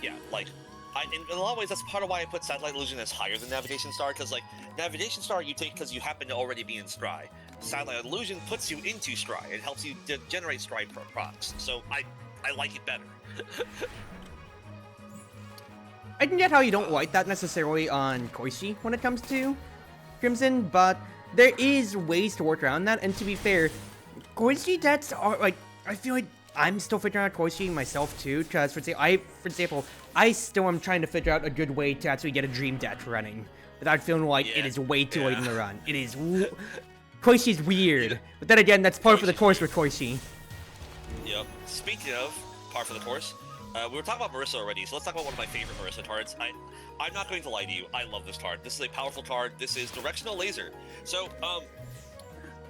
Yeah, like, in a lot of ways, that's part of why I put Satellite Illusion as higher than Navigation Star, because, like, Navigation Star you take because you happen to already be in Scry. Satellite Illusion puts you into Scry. It helps you generate Scry procs, so I like it better. I can get how you don't like that necessarily on Koishi when it comes to Crimson, but there is ways to work around that, and to be fair, Koishi decks are, like, I feel like I'm still figuring out Koishi myself too, because, for example, I still am trying to figure out a good way to actually get a Dream deck running, without feeling like it is way too late in the run. It is... Koishi's weird, but then again, that's par for the course with Koishi. Yep. Speaking of par for the course, we were talking about Marissa already, so let's talk about one of my favorite Marissa cards. I'm not going to lie to you, I love this card. This is a powerful card. This is Directional Laser. So,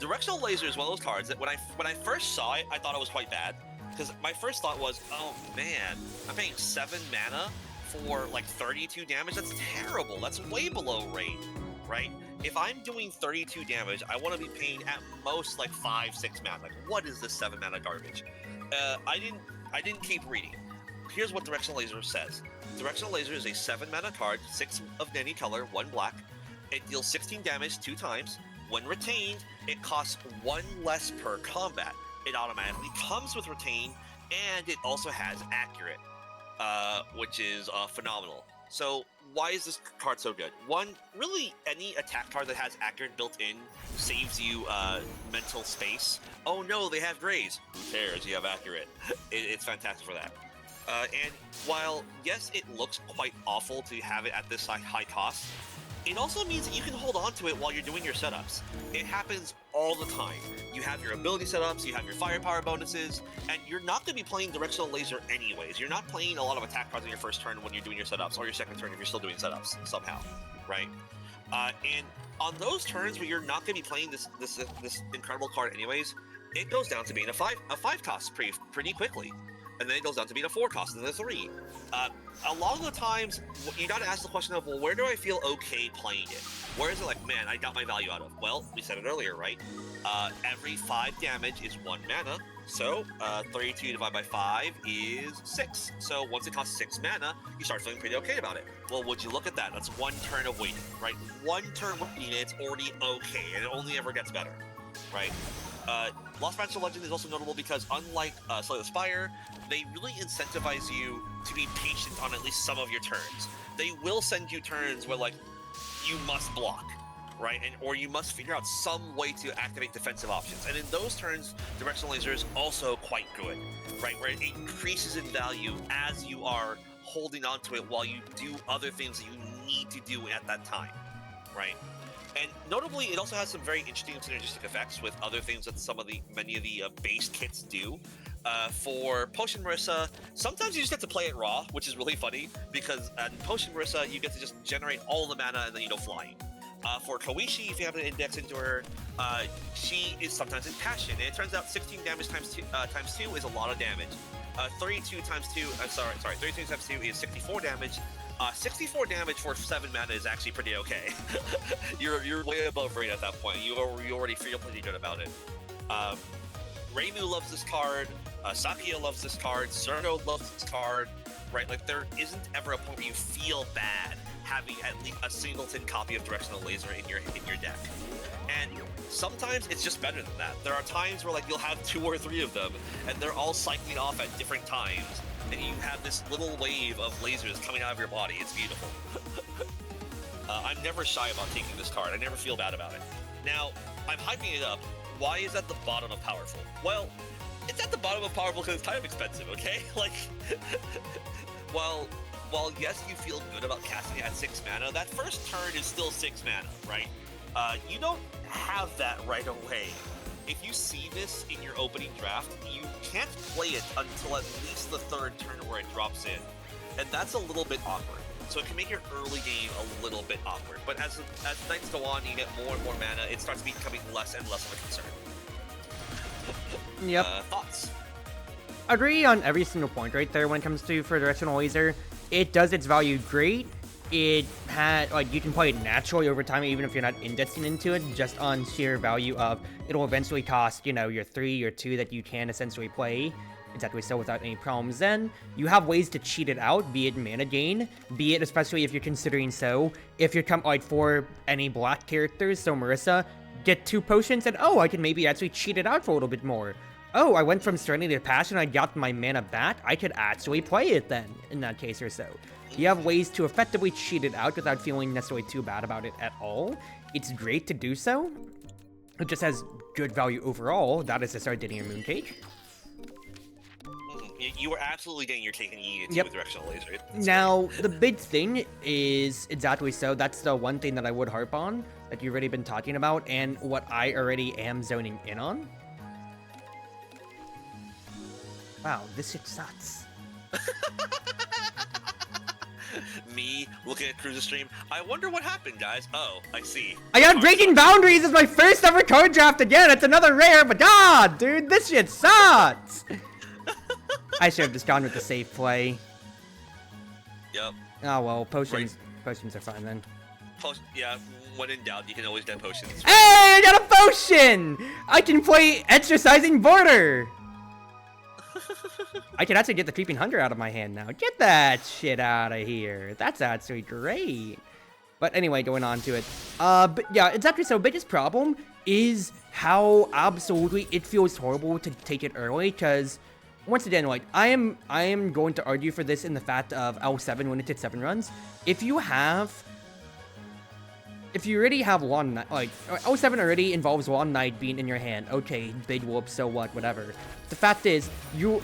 Directional Laser is one of those cards that when I first saw it, I thought it was quite bad. Because my first thought was, oh man, I'm paying 7 mana for like 32 damage? That's terrible. That's way below rate, right? If I'm doing 32 damage, I want to be paying at most like 5-6 mana. Like, what is this 7 mana garbage? I didn't keep reading. Here's what Directional Laser says. Directional Laser is a 7 mana card, 6 of any color, 1 black. It deals 16 damage 2 times. When retained, it costs 1 less per combat. It automatically comes with Retain, and it also has Accurate, which is phenomenal. So why is this card so good? One, really any attack card that has Accurate built in saves you mental space. Oh no, they have Graze. Who cares? You have Accurate. It's fantastic for that. And while, yes, it looks quite awful to have it at this high cost, it also means that you can hold on to it while you're doing your setups. It happens all the time. You have your ability setups, you have your firepower bonuses, and you're not going to be playing Directional Laser anyways. You're not playing a lot of attack cards on your first turn when you're doing your setups, or your second turn if you're still doing setups somehow, right? And on those turns where you're not going to be playing this incredible card anyways, it goes down to being a 5 cost pretty quickly. And then it goes down to being a 4 cost, and then a 3. A lot of the times, you gotta ask the question of, well, where do I feel okay playing it? Where is it like, man, I got my value out of? Well, we said it earlier, right? Every 5 damage is 1 mana, so 32 divided by 5 is 6. So once it costs 6 mana, you start feeling pretty okay about it. Well, would you look at that? That's 1 turn of waiting, right? 1 turn waiting, it's already okay, and it only ever gets better, right? Lost Master Legend is also notable because, unlike Slay the Spire, they really incentivize you to be patient on at least some of your turns. They will send you turns where, like, you must block, right? Or you must figure out some way to activate defensive options. And in those turns, Directional Laser is also quite good, right? Where it increases in value as you are holding on to it while you do other things that you need to do at that time, right? And notably, it also has some very interesting synergistic effects with other things that many of the base kits do. For Potion Marissa, sometimes you just get to play it raw, which is really funny, because in Potion Marissa, you get to just generate all the mana and then you go flying. For Koishi, if you have an index into her, she is sometimes in Passion, and it turns out 16 damage times 2 is a lot of damage. 32 times 2 is 64 damage. 64 damage for 7 mana is actually pretty okay. You're way above rate at that point. You already feel pretty good about it. Reimu loves this card. Sakia loves this card. Zerno loves this card. Right? Like, there isn't ever a point where you feel bad having at least a singleton copy of Directional Laser in your deck. And sometimes it's just better than that. There are times where, like, you'll have 2 or 3 of them, and they're all cycling off at different times. And you have this little wave of lasers coming out of your body. It's beautiful. I'm never shy about taking this card. I never feel bad about it. Now, I'm hyping it up. Why is at the bottom of Powerful? Well, it's at the bottom of Powerful because it's kind of expensive, okay? Like, while yes, you feel good about casting it at 6 mana, that first turn is still 6 mana, right? You don't have that right away. If you see this in your opening draft, you can't play it until at least the 3rd turn where it drops in. And that's a little bit awkward. So it can make your early game a little bit awkward. But as nights go on, you get more and more mana, it starts becoming less and less of a concern. Yep. Thoughts? Agree on every single point right there when it comes to for Directional Laser. It does its value great. It had, like, you can play it naturally over time, even if you're not indexing into it, just on sheer value of it'll eventually cost, you know, your 3 or 2 that you can essentially play. exactly so without any problems. Then you have ways to cheat it out, be it mana gain, be it especially if you're considering so, if you're like for any black characters, so Marissa, get 2 potions and oh, I can maybe actually cheat it out for a little bit more. Oh, I went from Serenity to Passion, I got my mana back, I could actually play it then, in that case or so. You have ways to effectively cheat it out without feeling necessarily too bad about it at all. It's great to do so. It just has good value overall. That is to start getting your Mooncake. You were absolutely getting your cake and eating it Yep. with directional laser. Now, the big thing is exactly so. That's the one thing that I would harp on that you've already been talking about and what I already am zoning in on. Wow, this shit sucks. Me looking at Cruz's stream. I wonder what happened, guys. Oh, I see. I got Breaking Boundaries as my first ever card draft again. It's another rare, but god, dude, this shit sucks. I should have just gone with the safe play. Yep. Oh well, potions are fine then. Yeah, when in doubt, you can always get potions. Hey, I got a potion! I can play Exercising Border! I can actually get the Creeping Hunter out of my hand now. Get that shit out of here. That's actually great. But anyway, going on to it. But yeah, exactly so. Biggest problem is how absolutely it feels horrible to take it early, because once again, like, I am going to argue for this in the fact of L7 when it hits 7 runs. If you already have Long Night, like, L7 already involves Long Night being in your hand. Okay, big whoop, so what, whatever. The fact is, you're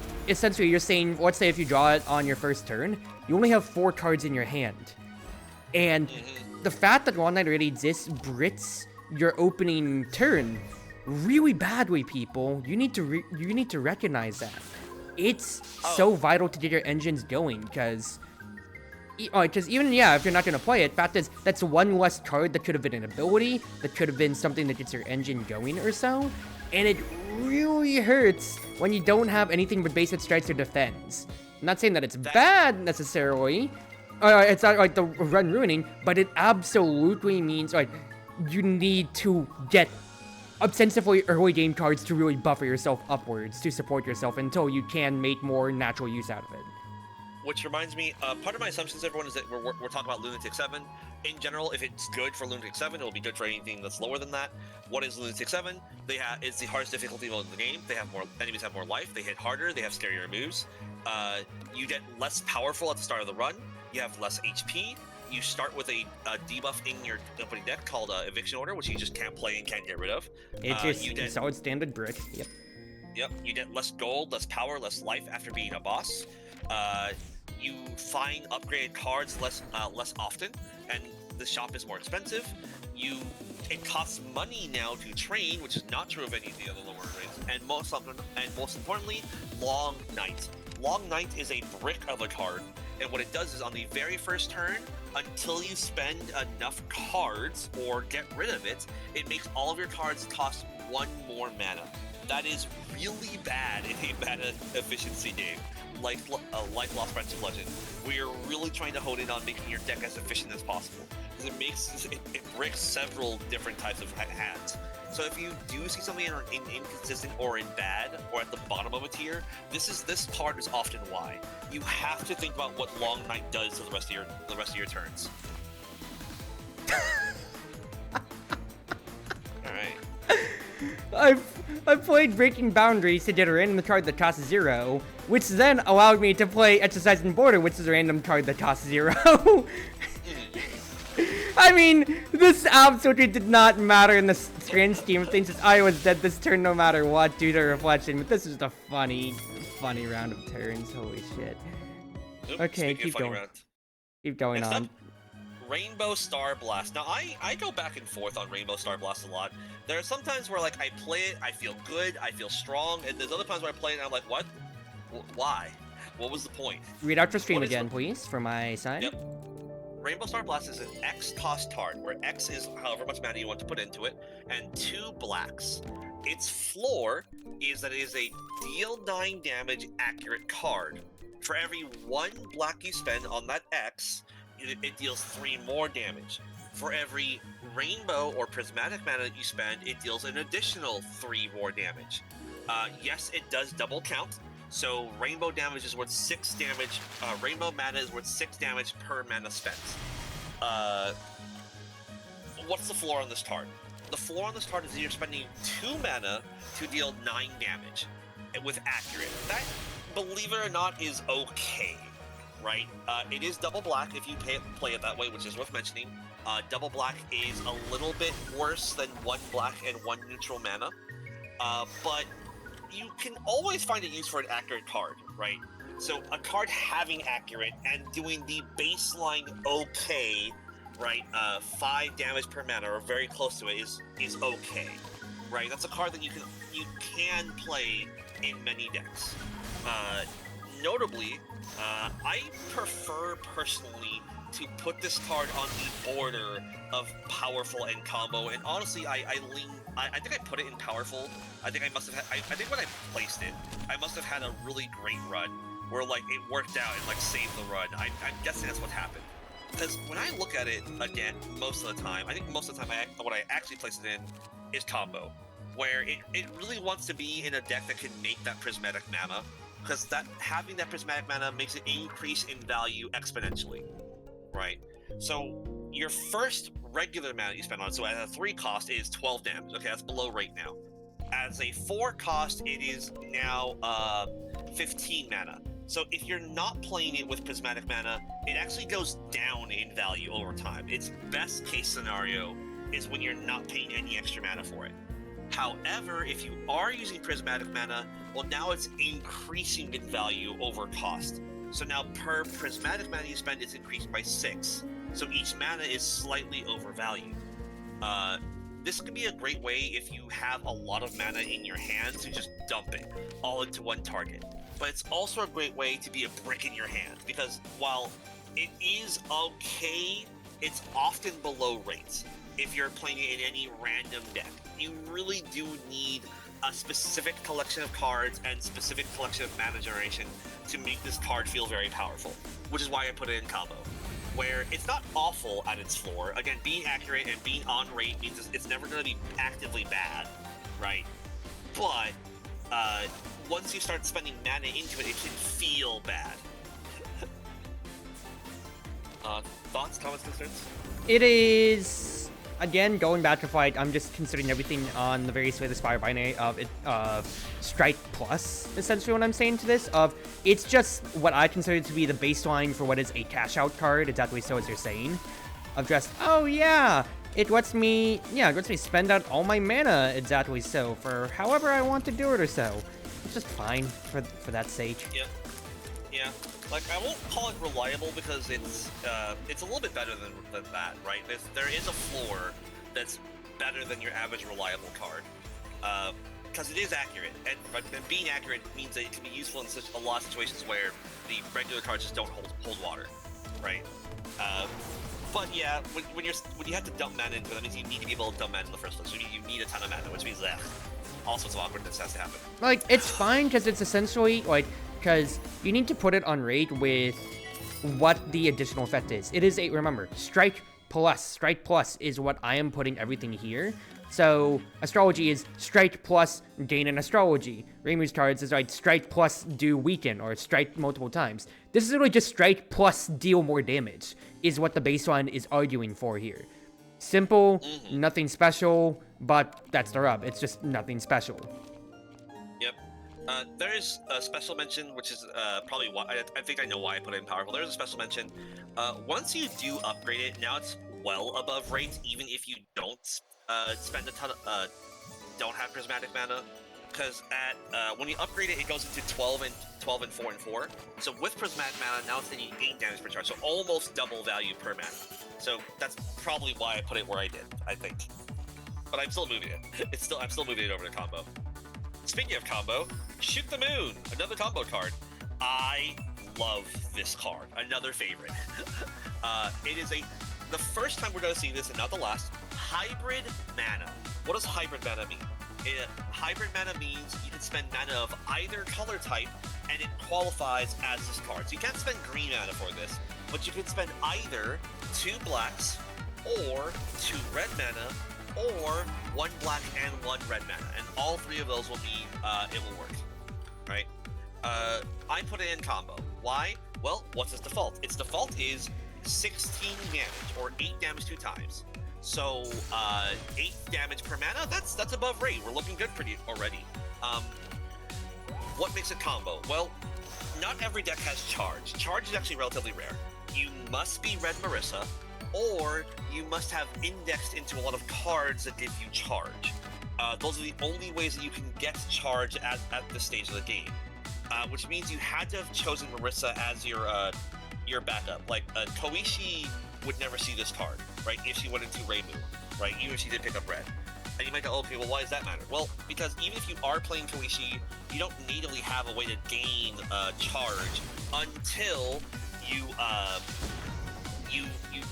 saying, let's say if you draw it on your first turn, you only have 4 cards in your hand. And the fact that Long Night already exists brits your opening turn really badly, people. You need to recognize that. It's so vital to get your engines going, because even, yeah, if you're not going to play it, fact is, that's one less card that could have been an ability, that could have been something that gets your engine going or so, and it really hurts when you don't have anything but basic strikes or defense. I'm not saying that it's bad, necessarily, it's not, like, the run ruining, but it absolutely means, like, you need to get ostensibly early game cards to really buffer yourself upwards to support yourself until you can make more natural use out of it. Which reminds me, part of my assumptions, everyone, is that we're talking about Lunatic 7. In general, if it's good for Lunatic 7, it'll be good for anything that's lower than that. What is Lunatic 7? It's the hardest difficulty mode in the game. Enemies have more life, they hit harder, they have scarier moves. You get less powerful at the start of the run, you have less HP, you start with a debuff in your opening deck called Eviction Order, which you just can't play and can't get rid of. It's just solid standard brick, yep. Yep, you get less gold, less power, less life after being a boss. You find upgraded cards less often, and the shop is more expensive. It costs money now to train, which is not true of any of the other lower grades. And most importantly, Long Night. Long Night is a brick of a card, and what it does is on the very first turn, until you spend enough cards or get rid of it, it makes all of your cards cost 1 more mana. That is really bad in a mana efficiency game. Life Lost Branch of Legend. We are really trying to hone in on making your deck as efficient as possible, because it bricks several different types of hands. So if you do see something in inconsistent or in bad or at the bottom of a tier, this card is often why. You have to think about what Long Night does to the rest of your turns. All right. I've played Breaking Boundaries to get a random card that costs 0, which then allowed me to play Exercising Border, which is a random card that costs 0. I mean, this absolutely did not matter in the grand scheme of things, as I was dead this turn no matter what due to Reflection, but this is just a funny round of turns, holy shit. Oops, okay, keep going. Keep going Next on. up, Rainbow Star Blast. Now, I go back and forth on Rainbow Star Blast a lot. There are some times where, like, I play it, I feel good, I feel strong, and there's other times where I play it and I'm like, what? Why? What was the point? Read out your stream again, please, for my side. Yep. Rainbow Star Blast is an X cost card, where X is however much mana you want to put into it, and 2 blacks. Its floor is that it is a deal 9 damage accurate card. For every 1 black you spend on that X, it deals 3 more damage. For every rainbow or prismatic mana that you spend, it deals an additional 3 more damage. Yes, it does double count. So rainbow damage is worth 6 damage. Rainbow mana is worth 6 damage per mana spent. What's the floor on this card? The floor on this card is that you're spending 2 mana to deal 9 damage with accurate. That, believe it or not, is okay, right? It is double black if you play it that way, which is worth mentioning. Double black is a little bit worse than 1 black and 1 neutral mana, but you can always find a use for an accurate card, right? So a card having accurate and doing the baseline okay, right? 5 damage per mana or very close to it is okay, right? That's a card that you can play in many decks. Notably, I prefer personally to put this card on the border of powerful and combo, and honestly, I think I put it in powerful. I think I must have had, I think when I placed it, I must have had a really great run where like it worked out and like saved the run. I'm guessing that's what happened. Because when I look at it again, most of the time, I think most of the time what I actually place it in is combo, where it really wants to be in a deck that can make that prismatic mana, because having that prismatic mana makes it increase in value exponentially, right? So your first regular mana you spend on it, so at a 3 cost, it is 12 damage. Okay, that's below rate now. As a 4 cost, it is now 15 mana. So if you're not playing it with prismatic mana, it actually goes down in value over time. Its best case scenario is when you're not paying any extra mana for it. However, if you are using prismatic mana, well, now it's increasing in value over cost. So now per prismatic mana you spend, it's increased by 6. So each mana is slightly overvalued. This could be a great way if you have a lot of mana in your hand to just dump it all into one target. But it's also a great way to be a brick in your hand, because while it is okay, it's often below rates. If you're playing it in any random deck, you really do need a specific collection of cards and specific collection of mana generation to make this card feel very powerful, which is why I put it in combo, where it's not awful at its floor. Again, being accurate and being on rate means it's never going to be actively bad, right? But once you start spending mana into it, it can feel bad. Thoughts, comments, concerns? It is, again, going back to fight, I'm just considering everything on the various way the Spire binary of it, Strike Plus, essentially what I'm saying to this, of it's just what I consider to be the baseline for what is a cash out card, exactly so as you're saying, of just, oh yeah, it lets me spend out all my mana, exactly so, for however I want to do it or so. It's just fine for that sake. Yeah. Like, I won't call it reliable because it's a little bit better than that, right? There is a floor that's better than your average reliable card, because it is accurate, and being accurate means that it can be useful in a lot of situations where the regular cards just don't hold water, right? But yeah, when you have to dump mana into it, that means you need to be able to dump mana in the first place. So you need a ton of mana, which means that all sorts of awkwardness has to happen. Like, it's fine because it's essentially like, because you need to put it on rate with what the additional effect is. It is remember, Strike Plus is what I am putting everything here. So astrology is Strike Plus gain an astrology. Reimu's cards is like Strike Plus do weaken or strike multiple times. This is really just Strike Plus deal more damage is what the baseline is arguing for here. Simple, nothing special, but that's the rub. It's just nothing special. Yep. There is a special mention, which is probably why I think I know why I put it in powerful. There is a special mention. Once you do upgrade it, now it's well above rate, even if you don't spend a ton of don't have prismatic mana. Because when you upgrade it, it goes into 12 and 4 and 4. So with prismatic mana, now it's taking 8 damage per charge, so almost double value per mana. So that's probably why I put it where I did, I think. But I'm still moving it. I'm still moving it over to combo. Speaking of combo, Shoot the Moon, another combo card. I love this card. Another favorite. It is the first time we're going to see this, and not the last, hybrid mana. What does hybrid mana mean? Hybrid mana means you can spend mana of either color type, and it qualifies as this card. So you can't spend green mana for this, but you can spend either 2 blacks, or 2 red mana, or 1 black and 1 red mana, and all 3 of those will mean it will work, right? I put it in combo. Why? Well, what's its default? Its default is 16 damage, or 8 damage 2 times. So, 8 damage per mana, that's above rate. We're looking good pretty already. What makes it combo? Well, not every deck has Charge. Charge is actually relatively rare. You must be Red Marissa, or you must have indexed into a lot of cards that give you Charge. Those are the only ways that you can get Charge at this stage of the game. Which means you had to have chosen Marissa as your backup. Like, Koishi would never see this card, right, if she went into Reimu, right, even if she did pick up red. And you might go, oh, okay, well, why does that matter? Well, because even if you are playing Koishi, you don't natively have a way to gain Charge until you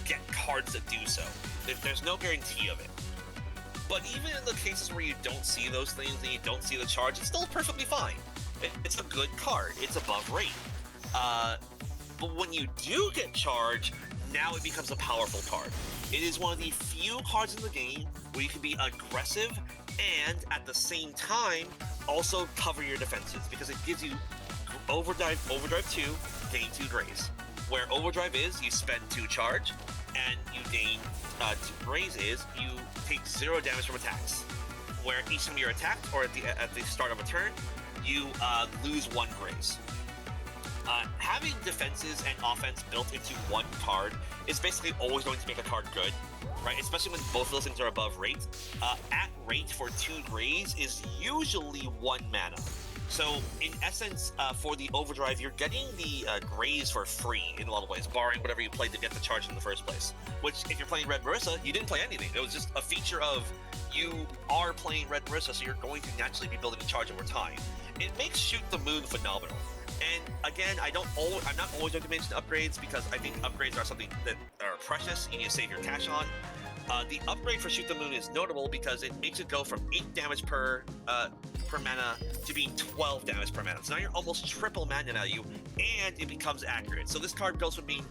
get cards that do so. There's no guarantee of it. But even in the cases where you don't see those things and you don't see the Charge, it's still perfectly fine. It's a good card. It's above rate. But when you do get Charge, now it becomes a powerful card. It is one of the few cards in the game where you can be aggressive and, at the same time, also cover your defenses, because it gives you Overdrive 2, gain 2 Graze. Where Overdrive is, you spend 2 Charge, and you gain 2 Graze is, you take 0 damage from attacks. Where each time you're attacked, or at the start of a turn, you lose 1 Graze. Having defenses and offense built into one card is basically always going to make a card good, right? Especially when both of those things are above rate. At rate for 2 Graze is usually 1 mana. So, in essence, for the Overdrive, you're getting the Graze for free in a lot of ways, barring whatever you played to get the Charge in the first place. Which, if you're playing Red Marissa, you didn't play anything. It was just a feature of you are playing Red Marissa, so you're going to naturally be building a Charge over time. It makes Shoot the Moon phenomenal. And again, I'm not always going to mention upgrades, because I think upgrades are something that are precious. You need to save your cash on. The upgrade for Shoot the Moon is notable because it makes it go from 8 damage per mana to being 12 damage per mana. So now you're almost triple mana value, and it becomes accurate. So this card goes from being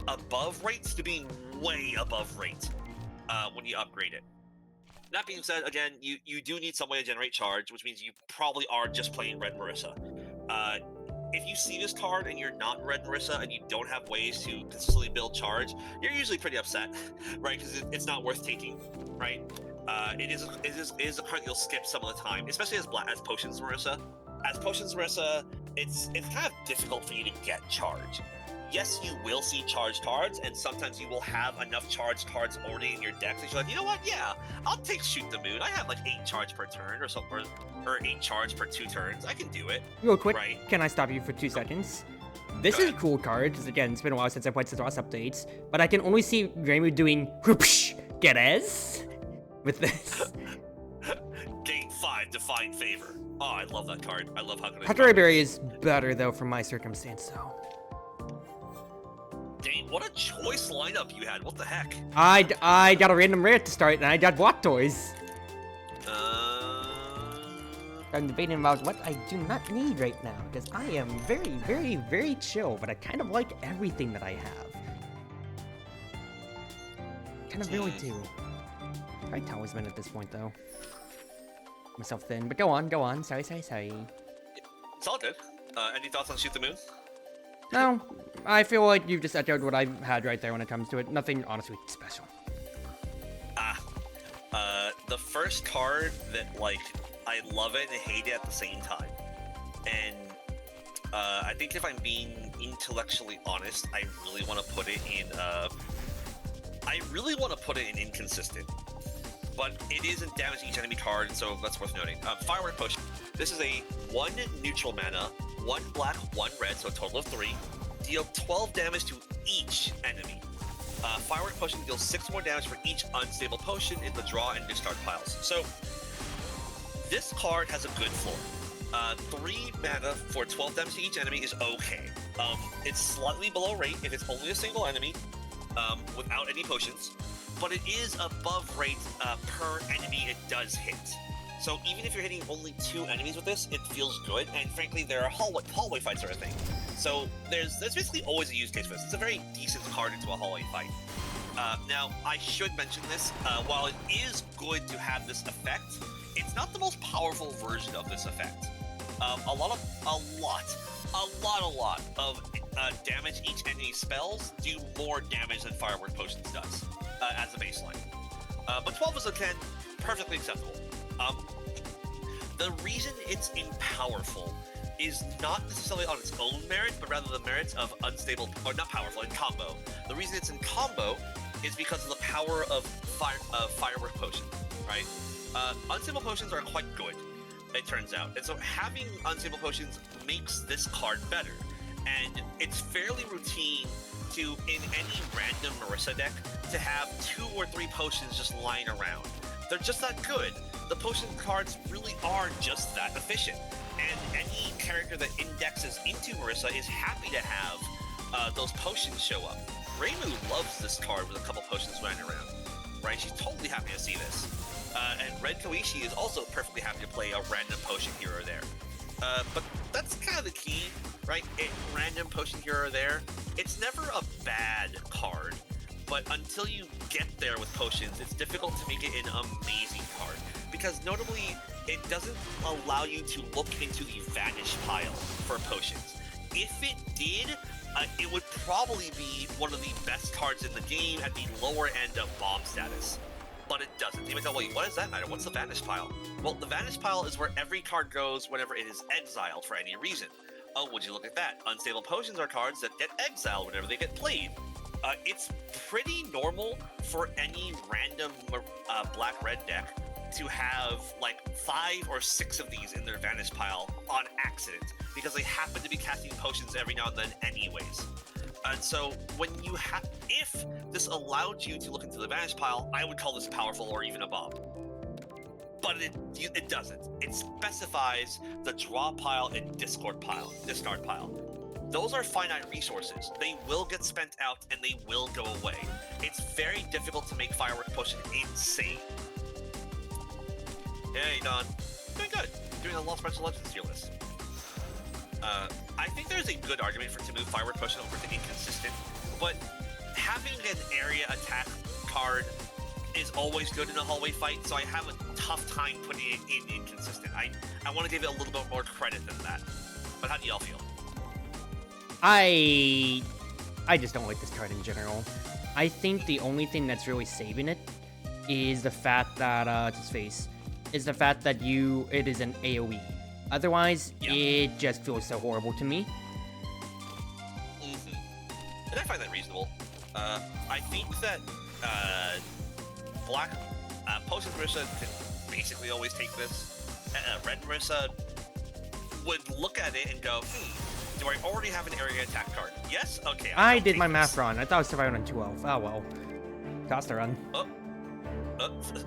above rates to being way above rate when you upgrade it. That being said, again, you do need some way to generate Charge, which means you probably are just playing Red Marissa. If you see this card and you're not Red Marissa and you don't have ways to consistently build Charge, you're usually pretty upset, right? Because it's not worth taking, right? It is a card you'll skip some of the time, especially as Potions Marissa. As Potions Marissa, it's kind of difficult for you to get Charge. Yes, you will see charged cards, and sometimes you will have enough charged cards already in your deck that you're like, you know what, yeah, I'll take Shoot the Moon. I have like 8 charge per turn or something, or 8 charge per 2 turns. I can do it. Real quick, right? Can I stop you for 2 seconds? This is a cool card, because again, it's been a while since I played since the last updates, but I can only see Reimu doing whoopsh, Gerez with this. Gate 5, Define Favor. Oh, I love that card. I love how good it is. Hotberry Berry is better, though, from my circumstance, though. Dang, what a choice lineup you had. What the heck? I got a random rare to start, and I got Block Toys. I'm debating about what I do not need right now, because I am very, very, very chill, but I kind of like everything that I have. Kind of really do. Probably Talisman at this point, though. Myself thin, but go on. Sorry. It's all good. Any thoughts on Shoot the Moon? No, I feel like you've just echoed what I had right there when it comes to it. Nothing, honestly, special. The first card that, like, I love it and hate it at the same time. And I think if I'm being intellectually honest, I really want to put it in inconsistent. But it is a damage each enemy card, so that's worth noting. Firework Potion. This is a 1 neutral mana, 1 black, 1 red, so a total of 3. Deal 12 damage to each enemy. Firework Potion deals 6 more damage for each unstable potion in the draw and discard piles. So, this card has a good floor. 3 mana for 12 damage to each enemy is okay. It's slightly below rate if it's only a single enemy, without any potions, but it is above rate per enemy it does hit. So even if you're hitting only 2 enemies with this, it feels good, and frankly, there are hallway fights are a thing. So there's basically always a use case for this. It's a very decent card into a hallway fight. Now, I should mention this, while it is good to have this effect, it's not the most powerful version of this effect. A lot a lot of damage each enemy spells do more damage than Firework Potions does as a baseline. But 12 is a 10, perfectly acceptable. The reason it's in powerful is not necessarily on its own merit, but rather the merits of unstable, or not powerful, in combo. The reason it's in combo is because of the power of Firework Potion, right? Unstable Potions are quite good, it turns out. And so having Unstable Potions makes this card better. And it's fairly routine to, in any random Marissa deck, to have 2 or 3 potions just lying around. They're just that good. The potion cards really are just that efficient. And any character that indexes into Marissa is happy to have those potions show up. Reimu loves this card with a couple potions lying around, right? She's totally happy to see this. And Red Koichi is also perfectly happy to play a random potion here or there. But that's kind of the key, right? Random potion here or there. It's never a bad card, but until you get there with potions, it's difficult to make it an amazing card. Because notably, it doesn't allow you to look into the vanish pile for potions. If it did, it would probably be one of the best cards in the game at the lower end of bomb status. But it doesn't. You might go, wait, what does that matter? What's the vanish pile? Well, the vanish pile is where every card goes whenever it is exiled for any reason. Oh, would you look at that? Unstable potions are cards that get exiled whenever they get played. It's pretty normal for any random black-red deck to have like 5 or 6 of these in their vanish pile on accident, because they happen to be casting potions every now and then anyways. And so when you if this allowed you to look into the vanish pile, I would call this powerful or even above. But it doesn't. It specifies the draw pile and discard pile. Those are finite resources. They will get spent out and they will go away. It's very difficult to make Firework Potion insane. Hey, Don. Doing good. Doing a Lost Special Legends tier list. I think there's a good argument to move Firework Potion over to Inconsistent, but having an area attack card is always good in a hallway fight, so I have a tough time putting it in Inconsistent. I want to give it a little bit more credit than that. But how do y'all feel? I just don't like this card in general. I think the only thing that's really saving it is the fact that, is the fact that it is an AoE. Otherwise, It just feels so horrible to me. Mm-hmm. And I find that reasonable. I think that Black Potion Marissa can basically always take this. Red Marissa would look at it and go, do I already have an area attack card? Yes? Okay. I did my math wrong. I thought I was surviving on 12. Oh well. Cost a run.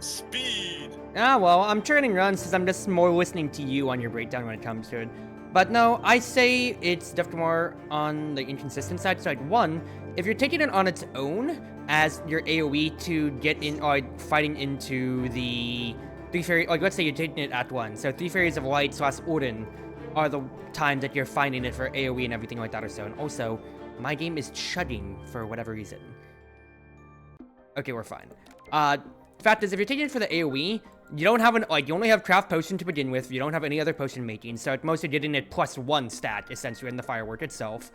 Speed! Ah, well, I'm turning runs since I'm just more listening to you on your breakdown when it comes to it. But no, I say it's definitely more on the inconsistent side. So, like, 1, if you're taking it on its own as your AoE to get in, fighting into the 3 fairy, like, let's say you're taking it at 1. So, 3 Fairies of Light / Odin are the times that you're finding it for AoE and everything like that or so. And also, my game is chugging for whatever reason. Okay, we're fine. Fact is, if you're taking it for the AoE, you don't have you only have Craft Potion to begin with. You don't have any other potion making, so it's mostly getting it +1 stat essentially in the firework itself.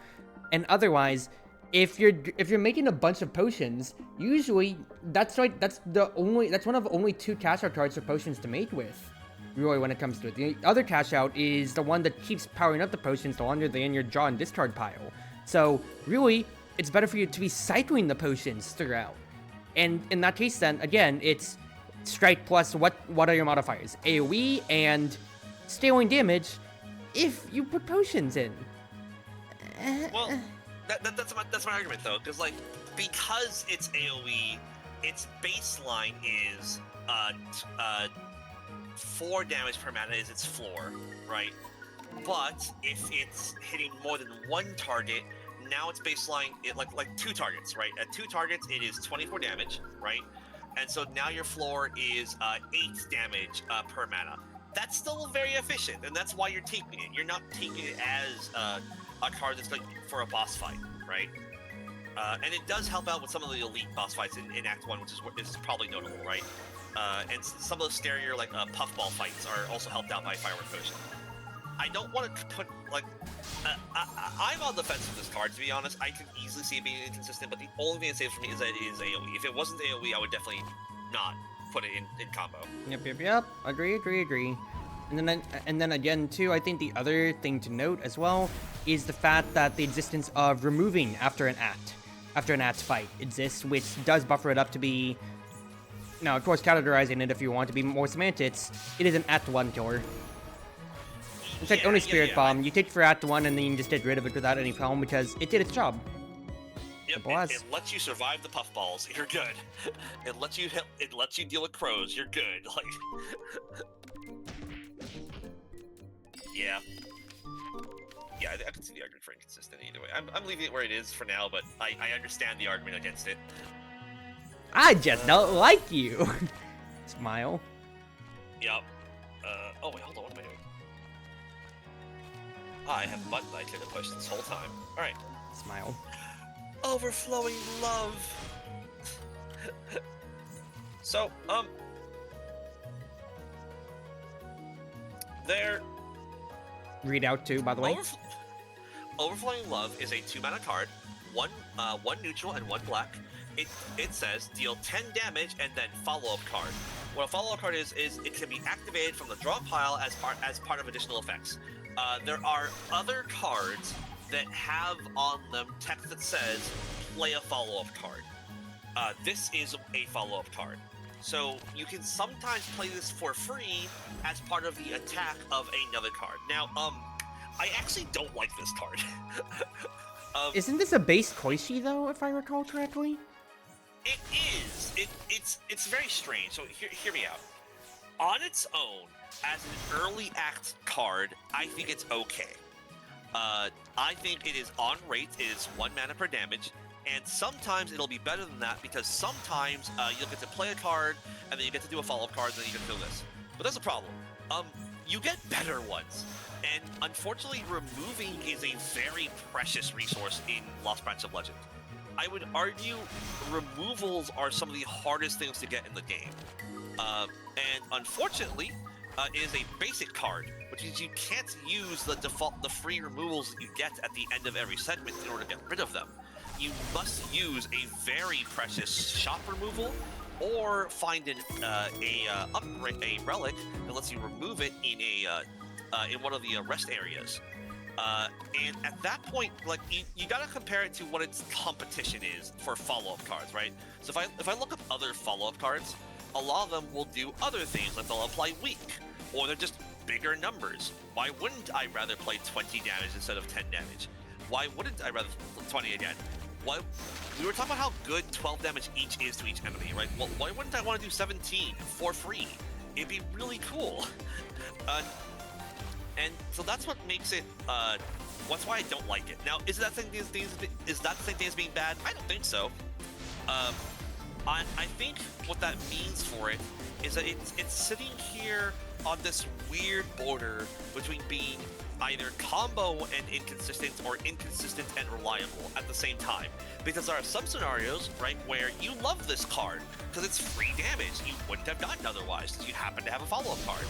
And otherwise, if you're making a bunch of potions, usually that's one of only 2 cash out cards for potions to mate with. Really, when it comes to it, the other cash out is the one that keeps powering up the potions the longer they're in your draw and discard pile. So really, it's better for you to be cycling the potions throughout. And in that case, then, again, it's strike plus what are your modifiers? AoE and stealing damage if you put potions in. Well, that's my argument, though, because it's AoE, its baseline is 4 damage per mana is its floor, right? But if it's hitting more than 1 target, now it's baseline like 2 targets, right? At 2 targets, it is 24 damage, right? And so now your floor is 8 damage per mana. That's still very efficient, and that's why you're taking it. You're not taking it as a card that's like for a boss fight, right? And it does help out with some of the elite boss fights in Act 1, which is probably notable, right? And some of those scarier, like puffball fights are also helped out by Firework Potion. I don't want to put like. I'm on the fence with this card, to be honest. I can easily see it being inconsistent, but the only thing that saves for me is that it is AoE. If it wasn't AoE, I would definitely not put it in combo. Yep. Agree. And then again, too, I think the other thing to note as well is the fact that the existence of removing after an act fight exists, which does buffer it up to be. Now, of course, categorizing it if you want to be more semantics, it is an Act 1 killer. It's like only Spirit Bomb. You take it for Act 1 and then you just get rid of it without any problem because it did its job. Yep, it lets you survive the puffballs. You're good. It lets you deal with crows. You're good. Like, yeah, I can see the argument for inconsistent either way. I'm leaving it where it is for now, but I understand the argument against it. I just don't like you. Smile. Yep. Oh wait, hold on. What am I doing? I have a button I could have pushed this whole time. All right. Smile. Overflowing love. So, there. Read out too, by the way. Overflowing Love is a 2-mana card, one neutral and one black. It says deal 10 damage and then follow-up card. What a follow-up card is it can be activated from the draw pile as part of additional effects. There are other cards that have on them text that says play a follow-up card. This is a follow-up card. So you can sometimes play this for free as part of the attack of another card. Now, I actually don't like this card. Isn't this a base Koishi though, if I recall correctly? It is. It's very strange. So hear me out. On its own, as an early act card, I think it's okay. I think it is on rate. It is 1 mana per damage. And sometimes it'll be better than that because sometimes you'll get to play a card and then you get to do a follow-up card and then you get to do this. But there's a problem. You get better ones. And unfortunately, removing is a very precious resource in Lost Branch of Legend. I would argue removals are some of the hardest things to get in the game. And unfortunately, it is a basic card, which means you can't use the free removals that you get at the end of every segment in order to get rid of them. You must use a very precious shop removal, or find a relic that lets you remove it in one of the rest areas. And at that point, like you gotta compare it to what its competition is for follow-up cards, right? So if I look up other follow-up cards, a lot of them will do other things, like they'll apply weak, or they're just bigger numbers. Why wouldn't I rather play 20 damage instead of 10 damage? Why wouldn't I rather 20 again? We were talking about how good 12 damage each is to each enemy, right? Well, why wouldn't I want to do 17 for free? It'd be really cool. And so that's what makes it, that's why I don't like it. Now, is that the same thing as being bad? I don't think so. I think what that means for it is that it's sitting here on this weird border between being either combo and inconsistent or inconsistent and reliable at the same time. Because there are some scenarios, right, where you love this card because it's free damage you wouldn't have gotten otherwise because you happen to have a follow-up card.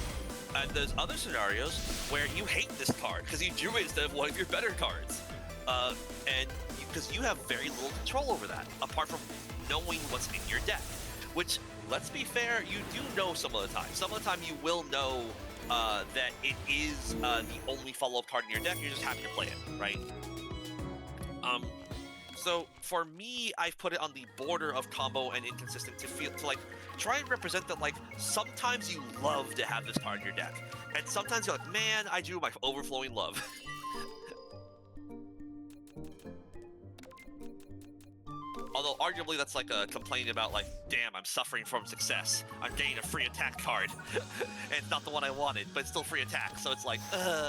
And there's other scenarios where you hate this card because you drew it instead of one of your better cards. And because you have very little control over that, apart from knowing what's in your deck. Which, let's be fair, you do know some of the time. Some of the time you will know that it is the only follow-up card in your deck. You're just happy to play it, right? So for me, I've put it on the border of combo and inconsistent to like try and represent that like sometimes you love to have this card in your deck, and sometimes you're like, man, I drew my overflowing love. Although arguably that's like a complaint about like, damn, I'm suffering from success. I'm getting a free attack card, and it's not the one I wanted, but it's still free attack. So it's like,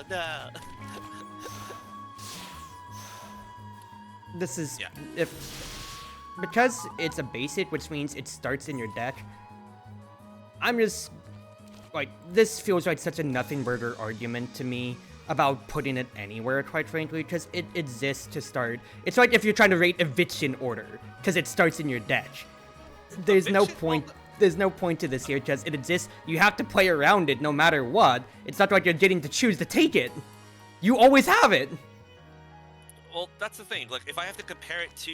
no. This is because it's a basic, which means it starts in your deck. I'm just like, this feels like such a nothing burger argument to me about putting it anywhere, quite frankly, because it exists to start. It's like if you're trying to rate eviction order, because it starts in your deck. There's no point. there's no point to this here because it exists. You have to play around it no matter what. It's not like you're getting to choose to take it. You always have it. Well, that's the thing. Like, if I have to compare it to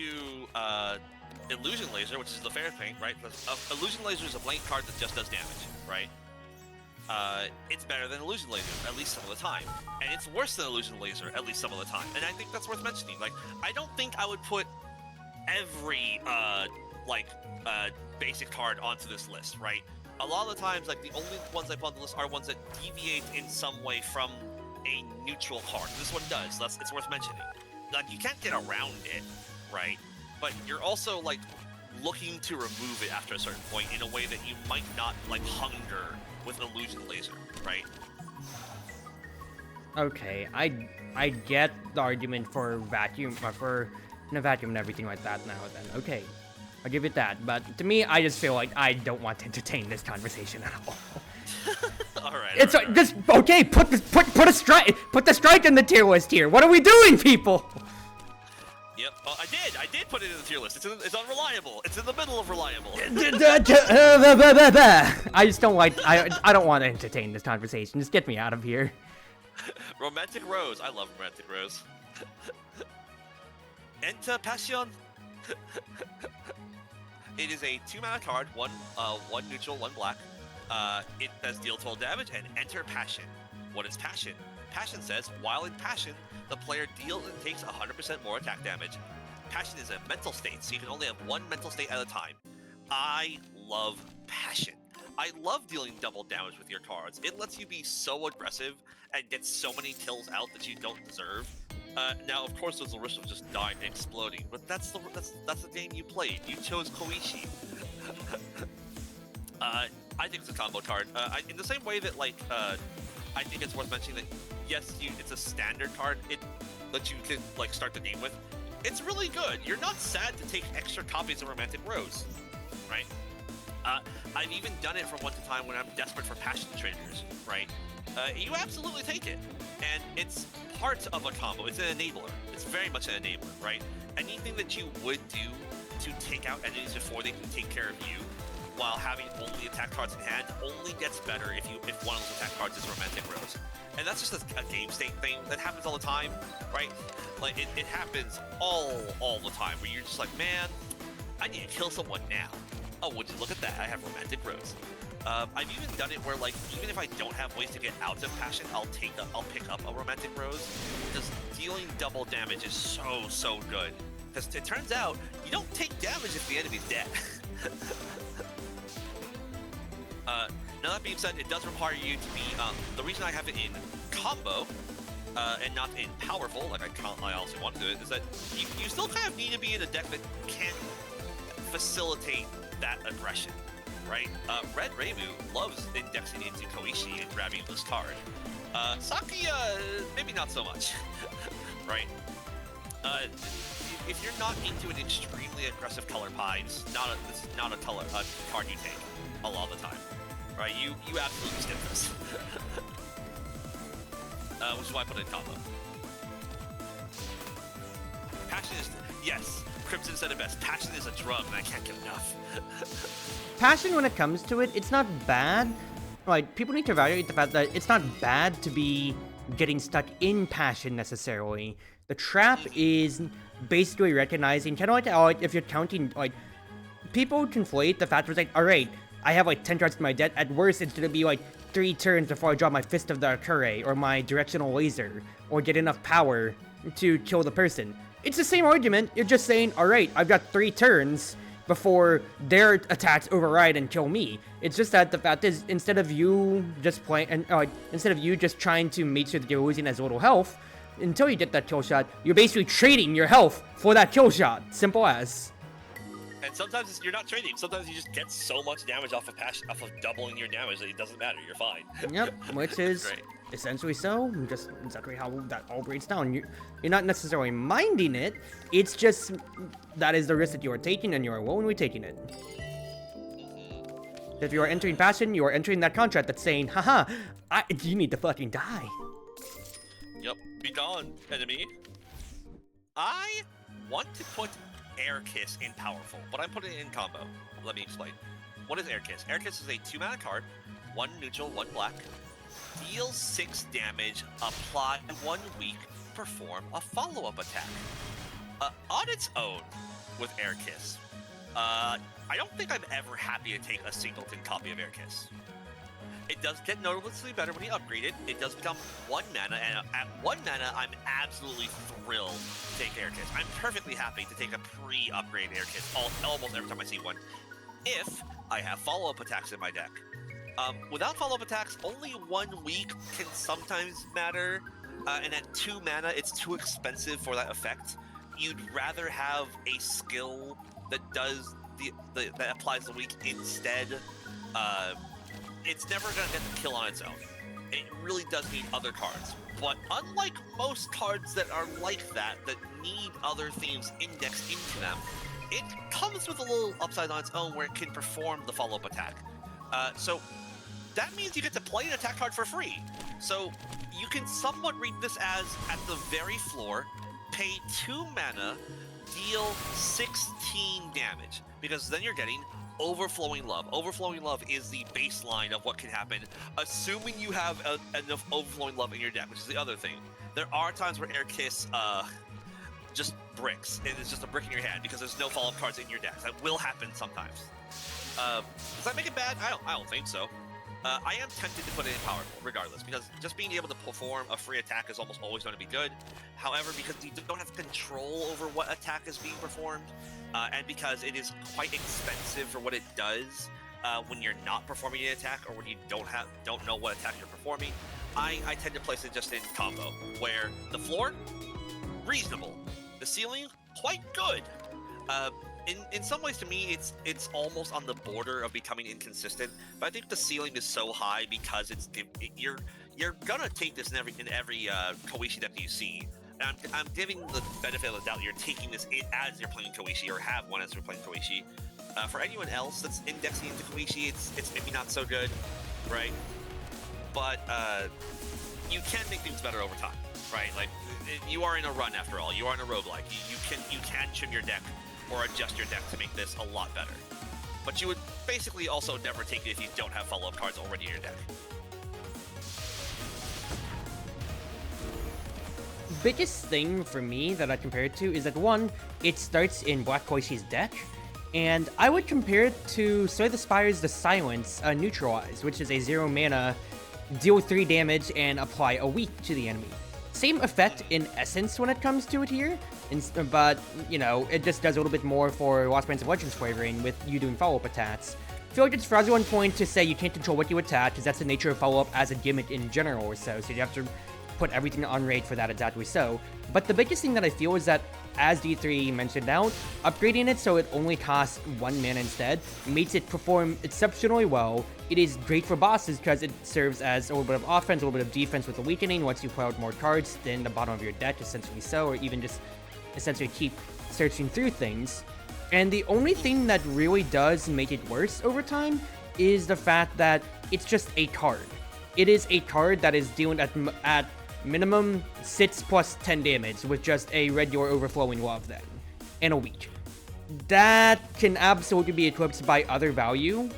Illusion Laser, which is the fair thing, right? Illusion Laser is a blank card that just does damage, right? It's better than Illusion Laser, at least some of the time. And it's worse than Illusion Laser, at least some of the time. And I think that's worth mentioning. Like, I don't think I would put every, basic card onto this list, right? A lot of the times, like, the only ones I put on the list are ones that deviate in some way from a neutral card. This one does. It's worth mentioning. Like, you can't get around it, right? But you're also, like, looking to remove it after a certain point in a way that you might not, like, hunger with Illusion Laser, right? Okay, I get the argument for vacuum, for no vacuum and everything like that now then. Okay, I'll give it that. But to me, I just feel like I don't want to entertain this conversation at all. Alright. It's just okay. Put a strike. Put the strike in the tier list here. What are we doing, people? Yep. Oh, I did put it in the tier list. It's unreliable. It's in the middle of reliable. I just don't like. I don't want to entertain this conversation. Just get me out of here. Romantic Rose. I love Romantic Rose. Enter Passion. It is a 2-mana card. One neutral, one black. It does deal total damage and enter Passion. What is Passion? Passion says, while in Passion, the player deals and takes 100% more attack damage. Passion is a mental state, so you can only have one mental state at a time. I love Passion. I love dealing double damage with your cards. It lets you be so aggressive and get so many kills out that you don't deserve. Now, of course, there's the risk of just dying and exploding, but that's the game you played. You chose Koichi. I think it's a combo card. In the same way that, like, I think it's worth mentioning that, yes, it's a standard card that you can, like, start the game with. It's really good. You're not sad to take extra copies of Romantic Rose, right? I've even done it from time to time when I'm desperate for passion triggers, right? You absolutely take it. And it's part of a combo. It's an enabler. It's very much an enabler, right? Anything that you would do to take out enemies before they can take care of you, while having only attack cards in hand, only gets better if one of those attack cards is Romantic Rose. And that's just a game state thing that happens all the time, right? Like, it happens all the time, where you're just like, man, I need to kill someone now. Oh, would you look at that? I have Romantic Rose. I've even done it where, like, even if I don't have ways to get out of Passion, I'll pick up a Romantic Rose, because dealing double damage is so good. Because it turns out, you don't take damage if the enemy's dead. Now that being said, it does require you to be, the reason I have it in combo, and not in powerful, like I also want to do it, is that you still kind of need to be in a deck that can facilitate that aggression, right? Red Reimu loves indexing into Koichi and grabbing this card. Saki, maybe not so much, right? If you're not into an extremely aggressive color pie, this is not a card you take a lot of the time. Right, you absolutely skip this. Which is why I put it in combo. Passion is, yes, Crimson said it best, passion is a drug and I can't get enough. Passion, when it comes to it, it's not bad. Like, people need to evaluate the fact that it's not bad to be getting stuck in passion necessarily. The trap is basically recognizing, kind of like if you're counting, like, people conflate the fact that it's like, alright, I have like 10 cards in my deck. At worst, it's gonna be like 3 turns before I draw my Fist of the Akure or my Directional Laser or get enough power to kill the person. It's the same argument. You're just saying, alright, I've got 3 turns before their attacks override and kill me. It's just that the fact is, instead of you just playing, and instead of you just trying to make sure that you're losing as little health until you get that kill shot, you're basically trading your health for that kill shot. Simple as. And sometimes you're not trading. Sometimes you just get so much damage off of doubling your damage that it doesn't matter. You're fine. Yep, which is essentially just exactly how that all breaks down. You're not necessarily minding it. It's just that is the risk that you are taking, and you are willingly taking it. If you are entering passion, you are entering that contract that's saying, haha, you need to fucking die. Yep, be gone, enemy. I want to put Air Kiss in powerful, but I'm putting it in combo. Let me explain. what is Air Kiss? Air Kiss is a 2-mana card, 1 neutral, 1 black. Deal 6 damage, apply 1 weak, perform a follow-up attack. On its own, with Air Kiss, I don't think I'm ever happy to take a singleton copy of Air Kiss. It does get noticeably better when you upgrade it. It does become 1 mana, and at 1 mana, I'm absolutely thrilled to take Air Kiss. I'm perfectly happy to take a pre-upgraded Air Kiss almost every time I see one, if I have follow-up attacks in my deck. Without follow-up attacks, only 1 week can sometimes matter, and at 2 mana, it's too expensive for that effect. You'd rather have a skill that does that applies the weak instead. It's never going to get the kill on its own. It really does need other cards. But unlike most cards that are like that need other things indexed into them, it comes with a little upside on its own where it can perform the follow-up attack. So that means you get to play an attack card for free. So you can somewhat read this as, at the very floor, pay 2 mana, deal 16 damage, because then you're getting Overflowing Love. Overflowing Love is the baseline of what can happen, assuming you have enough Overflowing Love in your deck, which is the other thing. There are times where Air Kiss just bricks. It is just a brick in your hand because there's no follow-up cards in your deck. That will happen sometimes. Does that make it bad? I don't think so. I am tempted to put it in powerful, regardless, because just being able to perform a free attack is almost always going to be good. However, because you don't have control over what attack is being performed, and because it is quite expensive for what it does when you're not performing an attack or when you don't know what attack you're performing, I tend to place it just in combo, where the floor, reasonable, the ceiling, quite good. In some ways, to me, it's almost on the border of becoming inconsistent. But I think the ceiling is so high because you're gonna take this in every Koishi deck that you see. And I'm giving the benefit of the doubt you're taking this as you're playing Koishi, or have one as you're playing Koishi. For anyone else that's indexing into Koishi, it's maybe not so good, right? But you can make things better over time, right? Like, you are in a run after all. You are in a roguelike. You can trim your deck or adjust your deck to make this a lot better. But you would basically also never take it if you don't have follow-up cards already in your deck. Biggest thing for me that I compare it to is that, one, it starts in Black Koishi's deck, and I would compare it to Slay the Spire's The Silence Neutralize, which is a 0 mana, deal 3 damage, and apply a weak to the enemy. Same effect in essence when it comes to it here, but, you know, it just does a little bit more for Lost Branch of Legends flavoring with you doing follow-up attacks. I feel like it's for one point to say you can't control what you attack, because that's the nature of follow-up as a gimmick in general or so you have to put everything on raid for that exactly so. But the biggest thing that I feel is that, as D3 mentioned out, upgrading it so it only costs 1 mana instead makes it perform exceptionally well. It is great for bosses because it serves as a little bit of offense, a little bit of defense with Awakening once you play out more cards than the bottom of your deck, essentially so, or even just essentially keep searching through things. And the only thing that really does make it worse over time is the fact that it's just a card. It is a card that is dealing at minimum 6 plus 10 damage with just a regular Overflowing Love then, and a weak. That can absolutely be eclipsed by other value.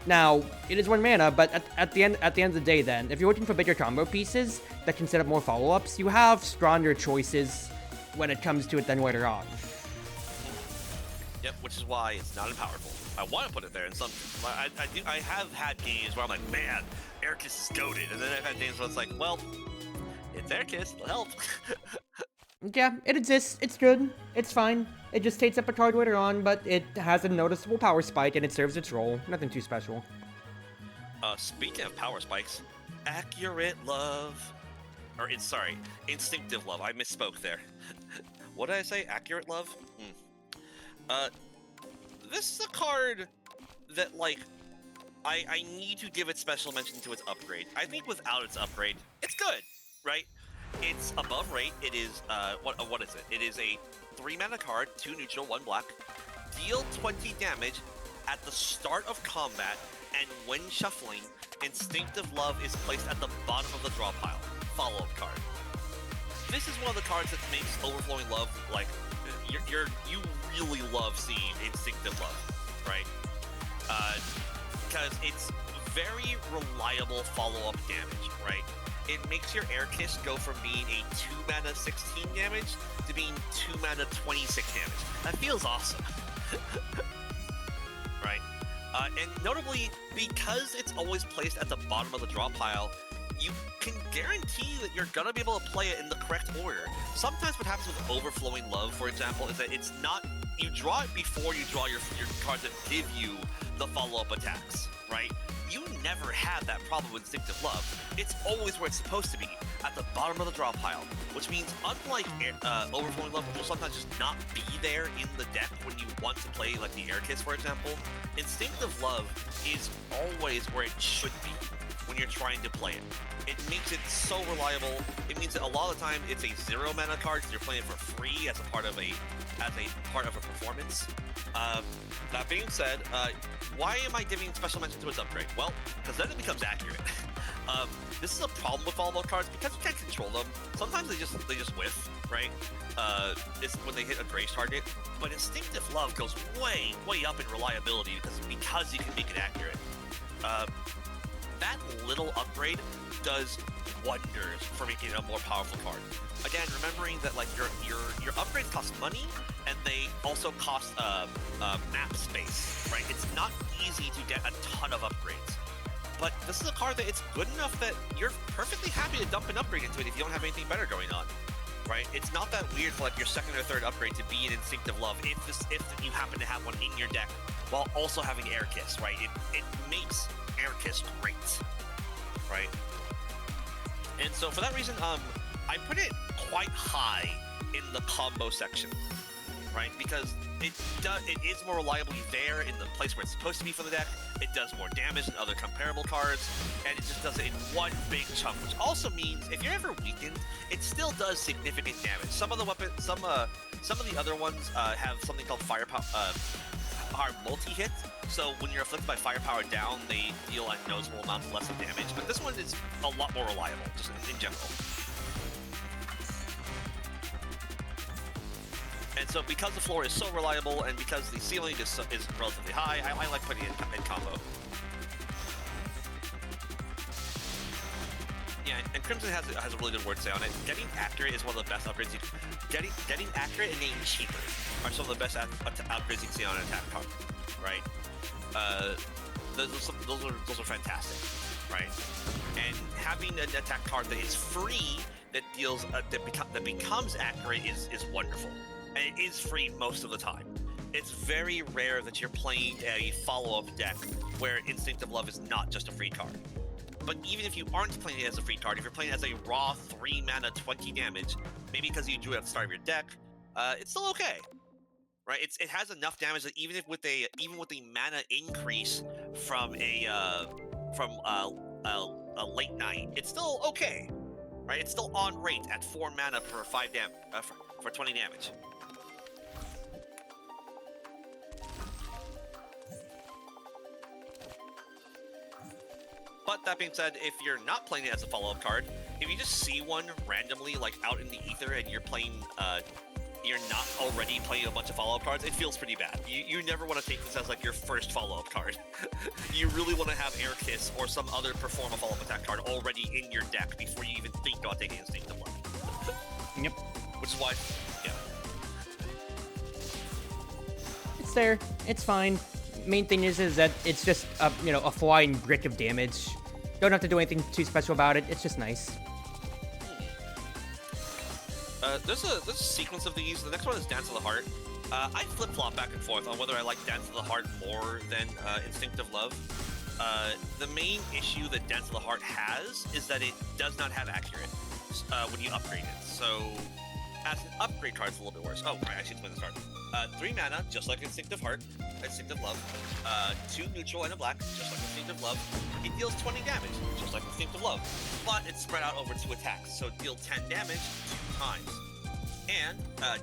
Now, it is 1 mana, but at the end of the day then, if you're looking for bigger combo pieces that can set up more follow-ups, you have stronger choices when it comes to it then later on. Yep, which is why it's not as powerful. I want to put it there in some. I have had games where I'm like, man, Air Kiss is goated, and then I've had games where it's like, well, it's Air Kiss, it'll help. Yeah, it exists, it's good, it's fine. It just takes up a card later on, but it has a noticeable power spike and it serves its role. Nothing too special. Speaking of power spikes, Accurate Love. Instinctive Love. I misspoke there. What did I say? Accurate Love? This is a card that, like, I need to give it special mention to its upgrade. I think without its upgrade, it's good, right? It's above rate. It is, what is it? It is a 3 mana card, 2 neutral, 1 black. Deal 20 damage at the start of combat, and when shuffling, Instinctive Love is placed at the bottom of the draw pile. Follow-up card. This is one of the cards that makes Overflowing Love, like, you really love seeing Instinctive Love, right? because it's very reliable follow-up damage, right? It makes your Air Kiss go from being a 2 mana 16 damage to being 2 mana 26 damage. That feels awesome. Right? And notably, because it's always placed at the bottom of the draw pile, you can guarantee that you're gonna be able to play it in the correct order. Sometimes what happens with Overflowing Love, for example, is that it's not, you draw it before you draw your cards that give you the follow-up attacks, right? You never have that problem with Instinctive Love. It's always where it's supposed to be, at the bottom of the draw pile, which means unlike Overflowing Love, which will sometimes just not be there in the deck when you want to play like the Air Kiss, for example, Instinctive Love is always where it should be when you're trying to play it. It makes it so reliable. It means that a lot of the time it's a 0 mana card, so you're playing it for free as a part of a performance. That being said, why am I giving special mention to its upgrade? Well, because then it becomes accurate. This is a problem with follow-up cards because you can't control them. Sometimes they just whiff, right? It's when they hit a grace target. But Instinctive Love goes way up in reliability because you can make it accurate. That little upgrade does wonders for making it a more powerful card. Again, remembering that like your upgrades cost money and they also cost map space, right? It's not easy to get a ton of upgrades. But this is a card that it's good enough that you're perfectly happy to dump an upgrade into it if you don't have anything better going on, right? It's not that weird for like your second or third upgrade to be an Instinctive Love if you happen to have one in your deck while also having Air Kiss, right? It makes Air Kiss great, right? And so for that reason, I put it quite high in the combo section, right? Because it is more reliably there in the place where it's supposed to be for the deck. It does more damage than other comparable cards, and it just does it in one big chunk, which also means if you're ever weakened, it still does significant damage. Some of the weapons, some of the other ones have something called firepower, are multi-hit. So when you're afflicted by firepower down, they deal a noticeable amount less of damage. But this one is a lot more reliable, just in general. And so because the floor is so reliable, and because the ceiling is relatively high, I like putting it in combo. Yeah, and Crimson has a really good word to say on it. Getting accurate is one of the best upgrades you can... Getting accurate and getting cheaper are some of the best upgrades you can see on an attack card, right? Those are fantastic, right? And having an attack card that is free, that deals that becomes accurate is wonderful, and it is free most of the time. It's very rare that you're playing a follow-up deck where Instinctive Love is not just a free card. But even if you aren't playing it as a free card, if you're playing it as a raw 3 mana 20 damage, maybe because you drew it at the start of your deck, it's still okay. Right, it has enough damage that even with the mana increase from a late night, it's still okay. Right, it's still on rate at 4 mana for 20 damage. But that being said, if you're not playing it as a follow-up card, if you just see one randomly like out in the ether and you're playing you're not already playing a bunch of follow-up cards, it feels pretty bad. You never want to take this as like your first follow-up card. You really want to have Air Kiss or some other perform a follow-up attack card already in your deck before you even think about taking Instinctive Love. Yep. Which is why, yeah. It's there. It's fine. Main thing is that it's just a flying brick of damage. Don't have to do anything too special about it. It's just nice. There's a sequence of these. The next one is Dance of the Heart. I flip-flop back and forth on whether I like Dance of the Heart more than Instinctive Love. The main issue that Dance of the Heart has is that it does not have accurate when you upgrade it. So, as an upgrade card, it's a little bit worse. Oh, right, I should explain this card. 3 mana, just like Instinctive Love. 2 neutral and a black, just like Instinctive Love. It deals 20 damage, just like Instinctive Love. But it's spread out over 2 attacks, so deal 10 damage 2 times. And,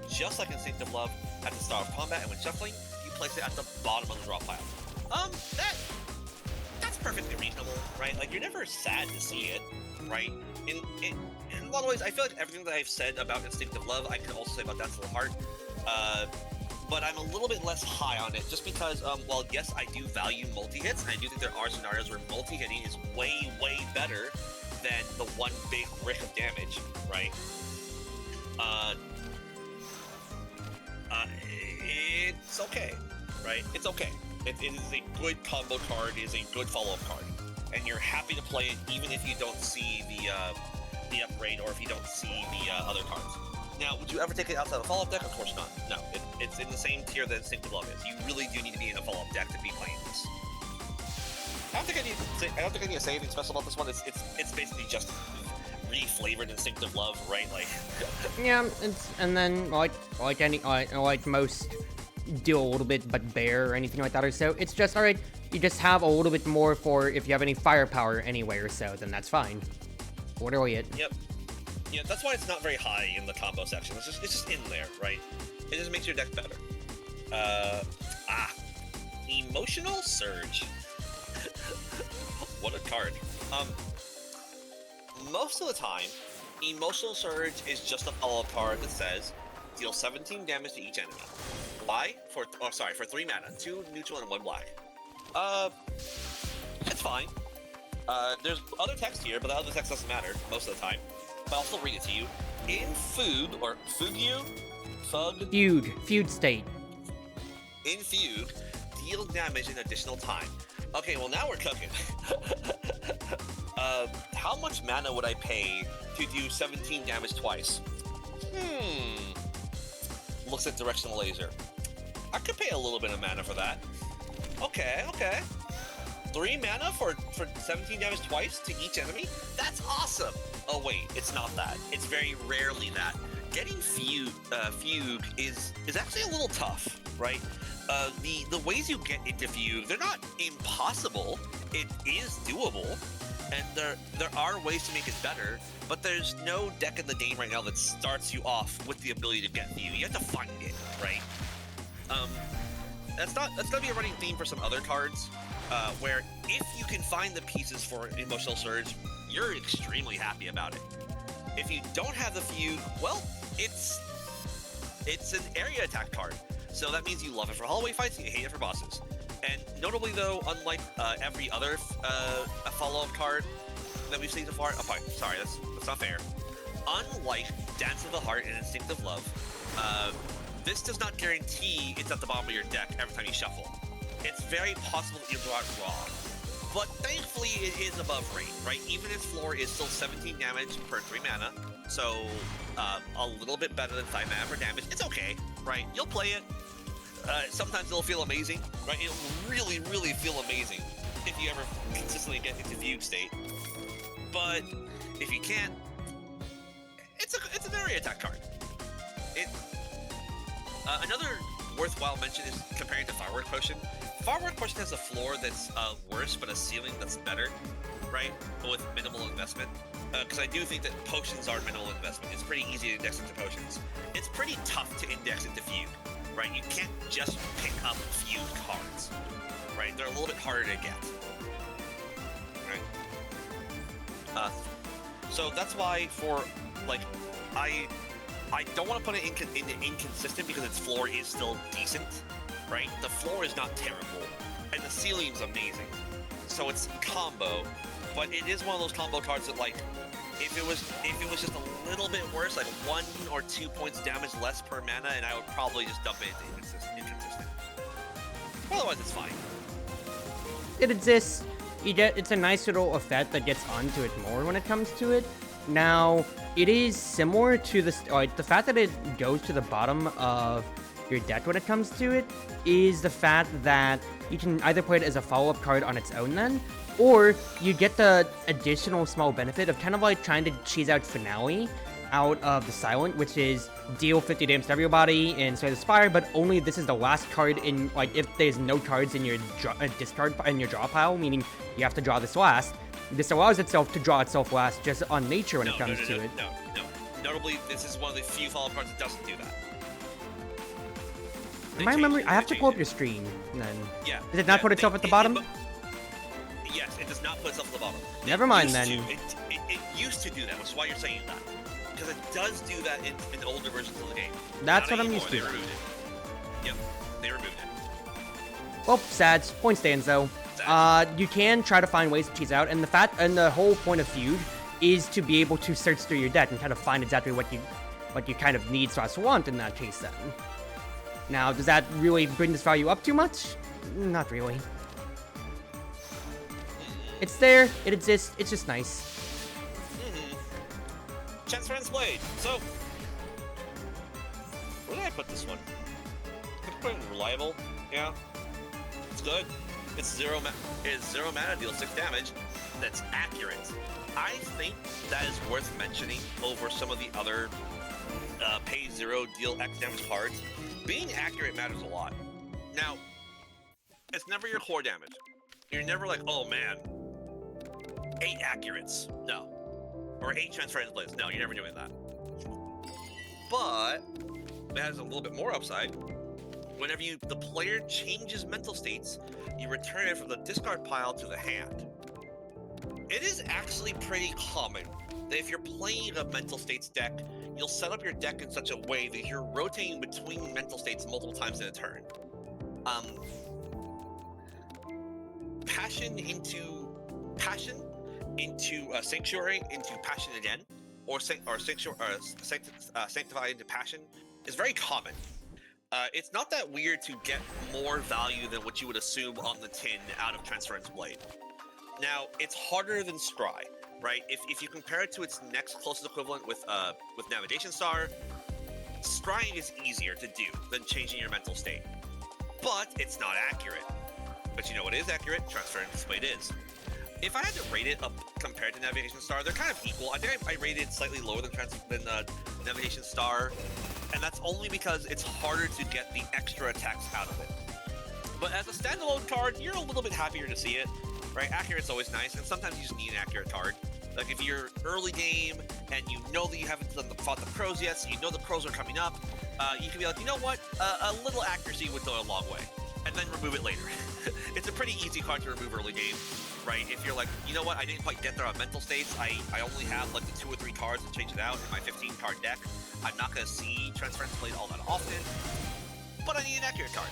just like Instinctive Love, at the start of combat and when shuffling, you place it at the bottom of the draw pile. That's perfectly reasonable, right? Like, you're never sad to see it, right? In a lot of ways, I feel like everything that I've said about Instinctive Love, I can also say about Dance of the Heart. but I'm a little bit less high on it just because, well, yes, I do value multi-hits, and I do think there are scenarios where multi-hitting is way, way better than the one big brick of damage, right? It's okay, right? It's okay. It is a good combo card, it is a good follow-up card, and you're happy to play it even if you don't see the upgrade or if you don't see the other cards. Now, would you ever take it outside the follow-up deck? Of course not. No, it's in the same tier that Instinctive Love is. You really do need to be in a follow-up deck to be playing this. I don't think I need to say anything special about this one. It's basically just re-flavored Instinctive Love, right? Like, Yeah, and then like most do a little bit but bear or anything like that or so. It's just alright. You just have a little bit more for if you have any firepower anyway or so, then that's fine. Order it. Yep. Yeah, that's why it's not very high in the combo section. It's just in there, right? It just makes your deck better. Emotional Surge. What a card. Most of the time, Emotional Surge is just a follow-up card that says, deal 17 damage to each enemy. Why? For 3 mana, 2 neutral and 1 black. It's fine. There's other text here, but the other text doesn't matter most of the time. But I'll still read it to you. In Fugue, or Fugue? Feud state. In Fugue, deal damage in additional time. Okay, well now we're cooking. How much mana would I pay to do 17 damage twice? Looks at Directional Laser. I could pay a little bit of mana for that. Okay. 3 mana for 17 damage twice to each enemy? That's awesome! Oh wait, it's not that. It's very rarely that. Getting Fugue is actually a little tough, right? The ways you get into Fugue, they're not impossible. It is doable, and there are ways to make it better, but there's no deck in the game right now that starts you off with the ability to get Fugue. You have to find it, right? That's gonna be a running theme for some other cards, where if you can find the pieces for Emotional Surge, you're extremely happy about it. If you don't have the Fugue, well, it's an area attack card. So that means you love it for hallway fights and you hate it for bosses. And notably though, unlike every other follow-up card that we've seen so far, sorry, that's not fair. Unlike Dance of the Heart and Instinctive Love, this does not guarantee it's at the bottom of your deck every time you shuffle. It's very possible that you draw it raw. But thankfully it is above rate, right? Even its floor is still 17 damage per 3 mana, so a little bit better than 5 mana for damage. It's okay, right? You'll play it. Sometimes it'll feel amazing, right? It'll really, really feel amazing if you ever consistently get into Fugue state. But if you can't, it's an area attack card. Another worthwhile mention is comparing to Firework Potion. Firework Potion has a floor that's worse, but a ceiling that's better, right? But with minimal investment. Because I do think that potions are minimal investment. It's pretty easy to index into potions. It's pretty tough to index into Fugue, right? You can't just pick up Fugue cards, right? They're a little bit harder to get, right? So that's why I don't want to put it in inconsistent because its floor is still decent, right? The floor is not terrible, and the ceiling's amazing. So it's combo, but it is one of those combo cards that, like, if it was just a little bit worse, like 1 or 2 points damage less per mana, and I would probably just dump it into inconsistent. Otherwise, it's fine. It exists. It's a nice little effect that gets onto it more when it comes to it. Now, it is similar to the fact that it goes to the bottom of your deck when it comes to it is the fact that you can either play it as a follow-up card on its own then, or you get the additional small benefit of kind of like trying to cheese out Finale out of the Silent, which is deal 50 damage to everybody in Slay the Spire, but only this is the last card in, like, if there's no cards in your discard in your draw pile, meaning you have to draw this last. This allows itself to draw itself last just on nature when it comes to it. No. Notably, this is one of the few follow-up cards that doesn't do that. I remember, I have to pull up your stream then. Yeah. Does it not put itself at the bottom? Yes, it does not put itself at the bottom. Never mind then. It used to do that, which is why you're saying that. Because it does do that in older versions of the game. That's what I'm used to. Yep, they removed it. Well, sad. Point stands though. You can try to find ways to cheese out, and the whole point of Feud is to be able to search through your deck and kind of find exactly what you kind of need / want in that case then. Now, does that really bring this value up too much? Not really. It's there, it exists, it's just nice. Transference Blade. So, where did I put this one? I put it in reliable. Yeah, it's good. It's zero mana, deals 6 damage. That's accurate. I think that is worth mentioning over some of the other pay 0, deal X damage cards. Being accurate matters a lot. Now, it's never your core damage. You're never like, oh man, 8 accurates. No. Or 8 transference blades. No, you're never doing that. But it has a little bit more upside. Whenever the player changes mental states, you return it from the discard pile to the hand. It is actually pretty common that if you're playing a mental states deck, you'll set up your deck in such a way that you're rotating between mental states multiple times in a turn. Passion into Sanctuary into Passion again, or Sanctify into Passion is very common. It's not that weird to get more value than what you would assume on the tin out of Transference Blade. Now, it's harder than Scry, right? If you compare it to its next closest equivalent with Navigation Star, Scrying is easier to do than changing your mental state. But it's not accurate. But you know what is accurate? Transference Blade is. If I had to rate it up compared to Navigation Star, they're kind of equal. I think I rated it slightly lower than Navigation Star, and that's only because it's harder to get the extra attacks out of it. But as a standalone card, you're a little bit happier to see it, right? Accurate's always nice, and sometimes you just need an accurate card. Like if you're early game and you know that you haven't fought the pros yet, so you know the pros are coming up, you can be like, you know what? A little accuracy would go a long way, and then remove it later. It's a pretty easy card to remove early game, right? If you're like, you know what, I didn't quite get there on mental states, I only have like the 2 or 3 cards to change it out in my 15 card deck. I'm not going to see Transference Blade all that often, but I need an accurate card.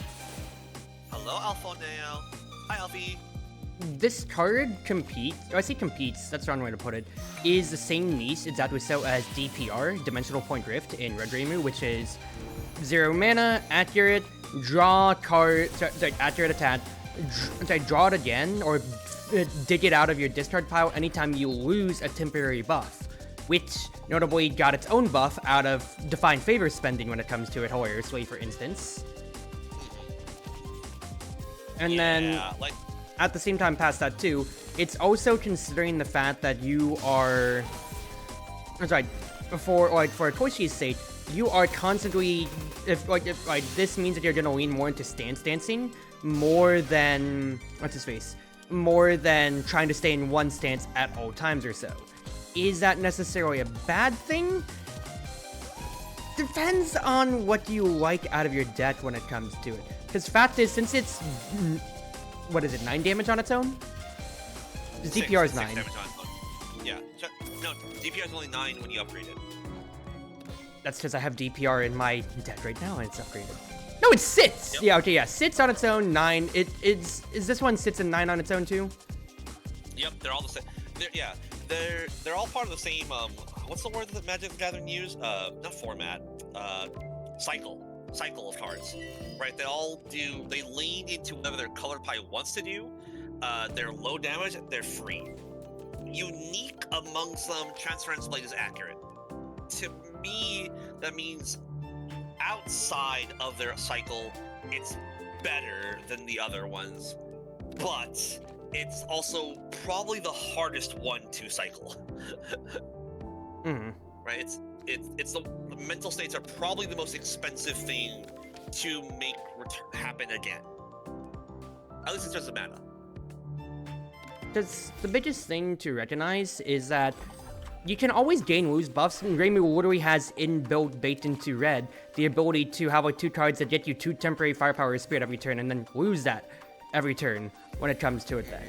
Hello, Alphoneo. Hi, Alfie. This card competes, that's the wrong way to put it, is the same niche exactly so as DPR, Dimensional Point Rift, in Red Reimu, which is 0 mana, accurate, draw card, accurate attack, draw it again, or dig it out of your discard pile anytime you lose a temporary buff, which notably got its own buff out of Defined Favor spending when it comes to it, hilariously, for instance. And then, at the same time past that too, it's also considering the fact that you are, for Koishi's sake, you are constantly, if this means that you're gonna lean more into stance dancing, more than, more than trying to stay in one stance at all times or so. Is that necessarily a bad thing? Depends on what you like out of your deck when it comes to it. Because fact is, since it's, 9 damage on its own? DPR is 9. 6 damage on its own. Yeah. No, DPR is only 9 when you upgrade it. That's because I have DPR in my deck right now and it's upgraded. No, it sits! Yep. Yeah, okay, yeah. Sits on its own, 9. Is this one sits in 9 on its own too? Yep, they're all the same. They're all part of the same, what's the word that Magic the Gathering use? Not format. Cycle of cards, right? They lean into whatever their color pie wants to do. They're low damage, they're free. Unique amongst them, Transference Blade is accurate. To me, that means outside of their cycle, it's better than the other ones, but it's also probably the hardest one to cycle. Right? It's the mental states are probably the most expensive thing to make happen again. At least in terms of mana. Because the biggest thing to recognize is that you can always gain lose buffs, and Reimu literally has inbuilt baked into red the ability to have like 2 cards that get you 2 temporary firepower spirit every turn and then lose that every turn when it comes to it then.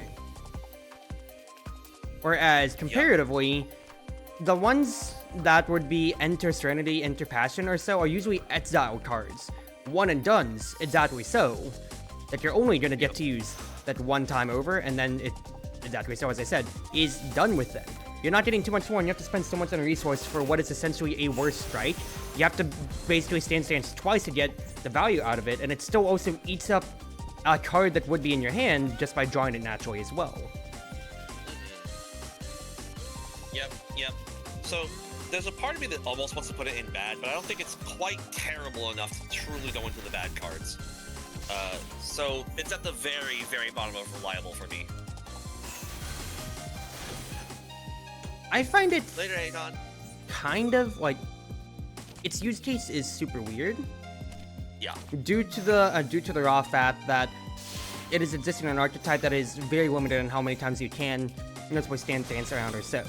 Whereas comparatively, the ones that would be Enter Serenity, Enter Passion or so are usually exile cards, one and dones, exactly so, that you're only gonna get to use that one time over, and then it, exactly so, as I said, is done with them. You're not getting too much more, and you have to spend so much on a resource for what is essentially a worse strike. You have to basically stance twice to get the value out of it, and it still also eats up a card that would be in your hand just by drawing it naturally as well. Yep. So, there's a part of me that almost wants to put it in bad, but I don't think it's quite terrible enough to truly go into the bad cards. So, it's at the very, very bottom of reliable for me. I find it Later, Aegon. kind of, like, its use case is super weird. Yeah. Due to the raw fact that it is existing in an archetype that is very limited in how many times you can, dance around or so.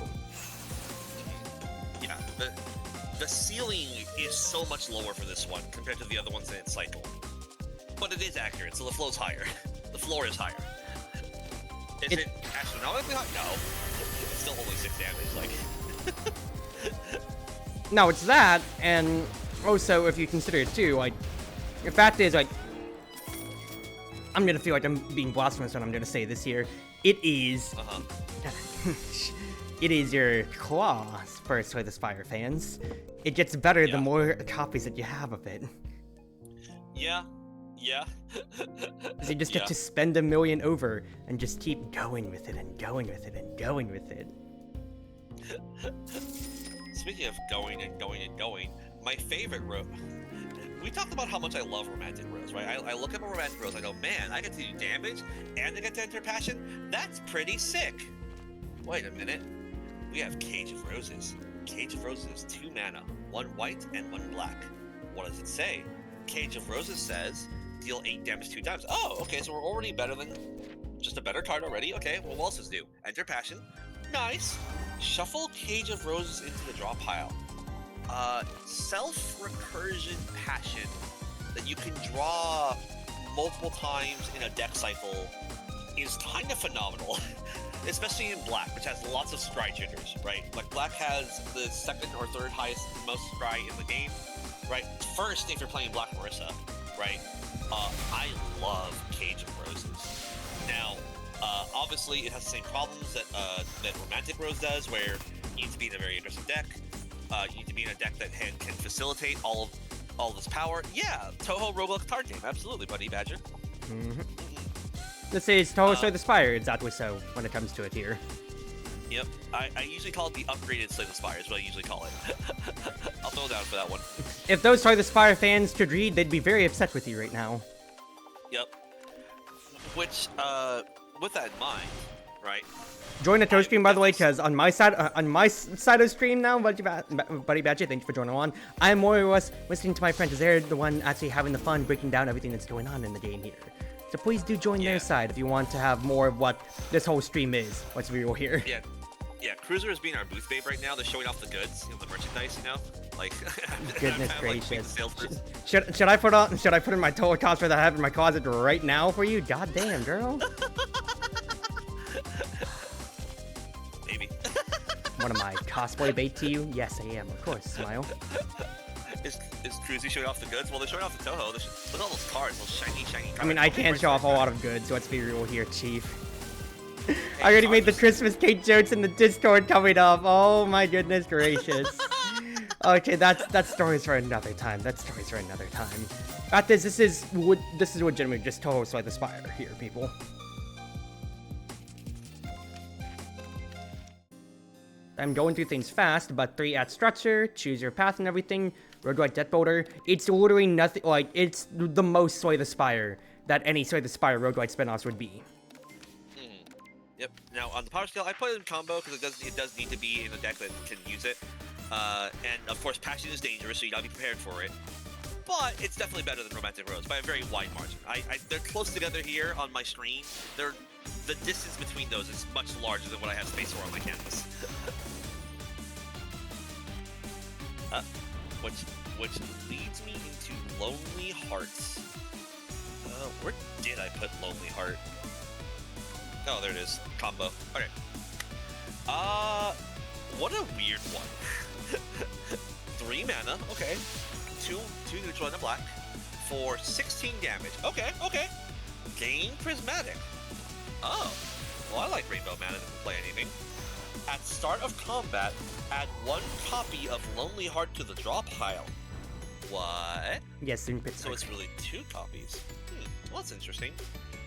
Yeah, the ceiling is so much lower for this one compared to the other ones in its cycle. But it is accurate, so the flow's higher. The floor is higher. Is it astronomically high? No. It's still only 6 damage, like... No, it's that, and also, if you consider it too, like, the fact is, like, I'm gonna feel like I'm being blasphemous when I'm gonna say this here. It is... it is your claws for Slay the Spire fans. It gets better the more copies that you have of it. Yeah. You just get to spend 1 million over and just keep going with it and going with it and going with it. Speaking of going and going and going, my favorite rose... We talked about how much I love Romantic Rose, right? I look at a Romantic Rose, I go, man, I get to do damage and I get to enter Passion? That's pretty sick! Wait a minute. We have Cage of Roses. Cage of Roses, 2 mana, 1 white and 1 black. What does it say? Cage of Roses says, deal 8 damage 2 times. Oh, okay, so we're already better than... Just a better card already? Okay, well, what else is new? Enter Passion. Nice! Shuffle Cage of Roses into the draw pile. Self-recursion Passion that you can draw multiple times in a deck cycle is kind of phenomenal. Especially in black, which has lots of scry jitters, right? Like, black has the 2nd or 3rd highest most scry in the game, right? First, if you're playing Black Marissa, right? I love Cage of Roses. Now, obviously, it has the same problems that Romantic Rose does, where you need to be in a very aggressive deck. You need to be in a deck that can facilitate all of this power. Yeah, Touhou roguelike card game, absolutely, Buddy Badger. Let's say it's Touhou Slay the Spire, exactly so, when it comes to it here. Yep, I usually call it the upgraded Slay the Spire, is what I usually call it. I'll throw down for that one. If those Slay the Spire fans could read, they'd be very upset with you right now. Yep. Which, with that in mind, right? Join the Touhou stream, by the way, because on my side of the stream now, Buddy Badger, thank you for joining on. I'm more or less listening to my friends. They're the one actually having the fun breaking down everything that's going on in the game here. So please do join their side if you want to have more of what this whole stream is. Let's be real here. Yeah, Cruiser is being our booth babe right now. They're showing off the goods, the merchandise, Like, goodness I'm gracious. Like, should I put in my total cosplay that I have in my closet right now for you? God damn, girl. Maybe. What am I, cosplay bait to you? Yes, I am. Of course, smile. Is Cruzy showing off the goods? Well, they're showing off the Touhou. Look at all those cards, those shiny cards. I mean, I can't show off a lot of goods, so let's be real here, Chief. I already made the Christmas cake jokes in the Discord coming up. Oh my goodness gracious. Okay, that's stories for another time. Fact is, this is legitimately just Touhou Slay the Spire here, people. I'm going through things fast, but 3 at structure, choose your path and everything, roguelike deck builder. It's literally nothing, like, it's the most Slay the Spire that any Slay the Spire roguelike spinoffs would be. Yep. Now, on the power scale, I put it in combo because it does need to be in a deck that can use it. And, of course, Passion is dangerous, so you gotta be prepared for it. But it's definitely better than Romantic Rose by a very wide margin. They're close together here on my screen. The distance between those is much larger than what I have space for on my canvas. Which leads me into Lonely Hearts. Where did I put Lonely Heart? Oh, there it is. Combo. Okay. What a weird one. 3 mana. Okay. 2 neutral and a black. for 16 damage. Okay, okay. Gain Prismatic. Oh, well, I like Rainbow Mana to play anything. At start of combat, add 1 copy of Lonely Heart to the draw pile. What? Yes, in Pittsburgh. So it's really 2 copies. Well, that's interesting.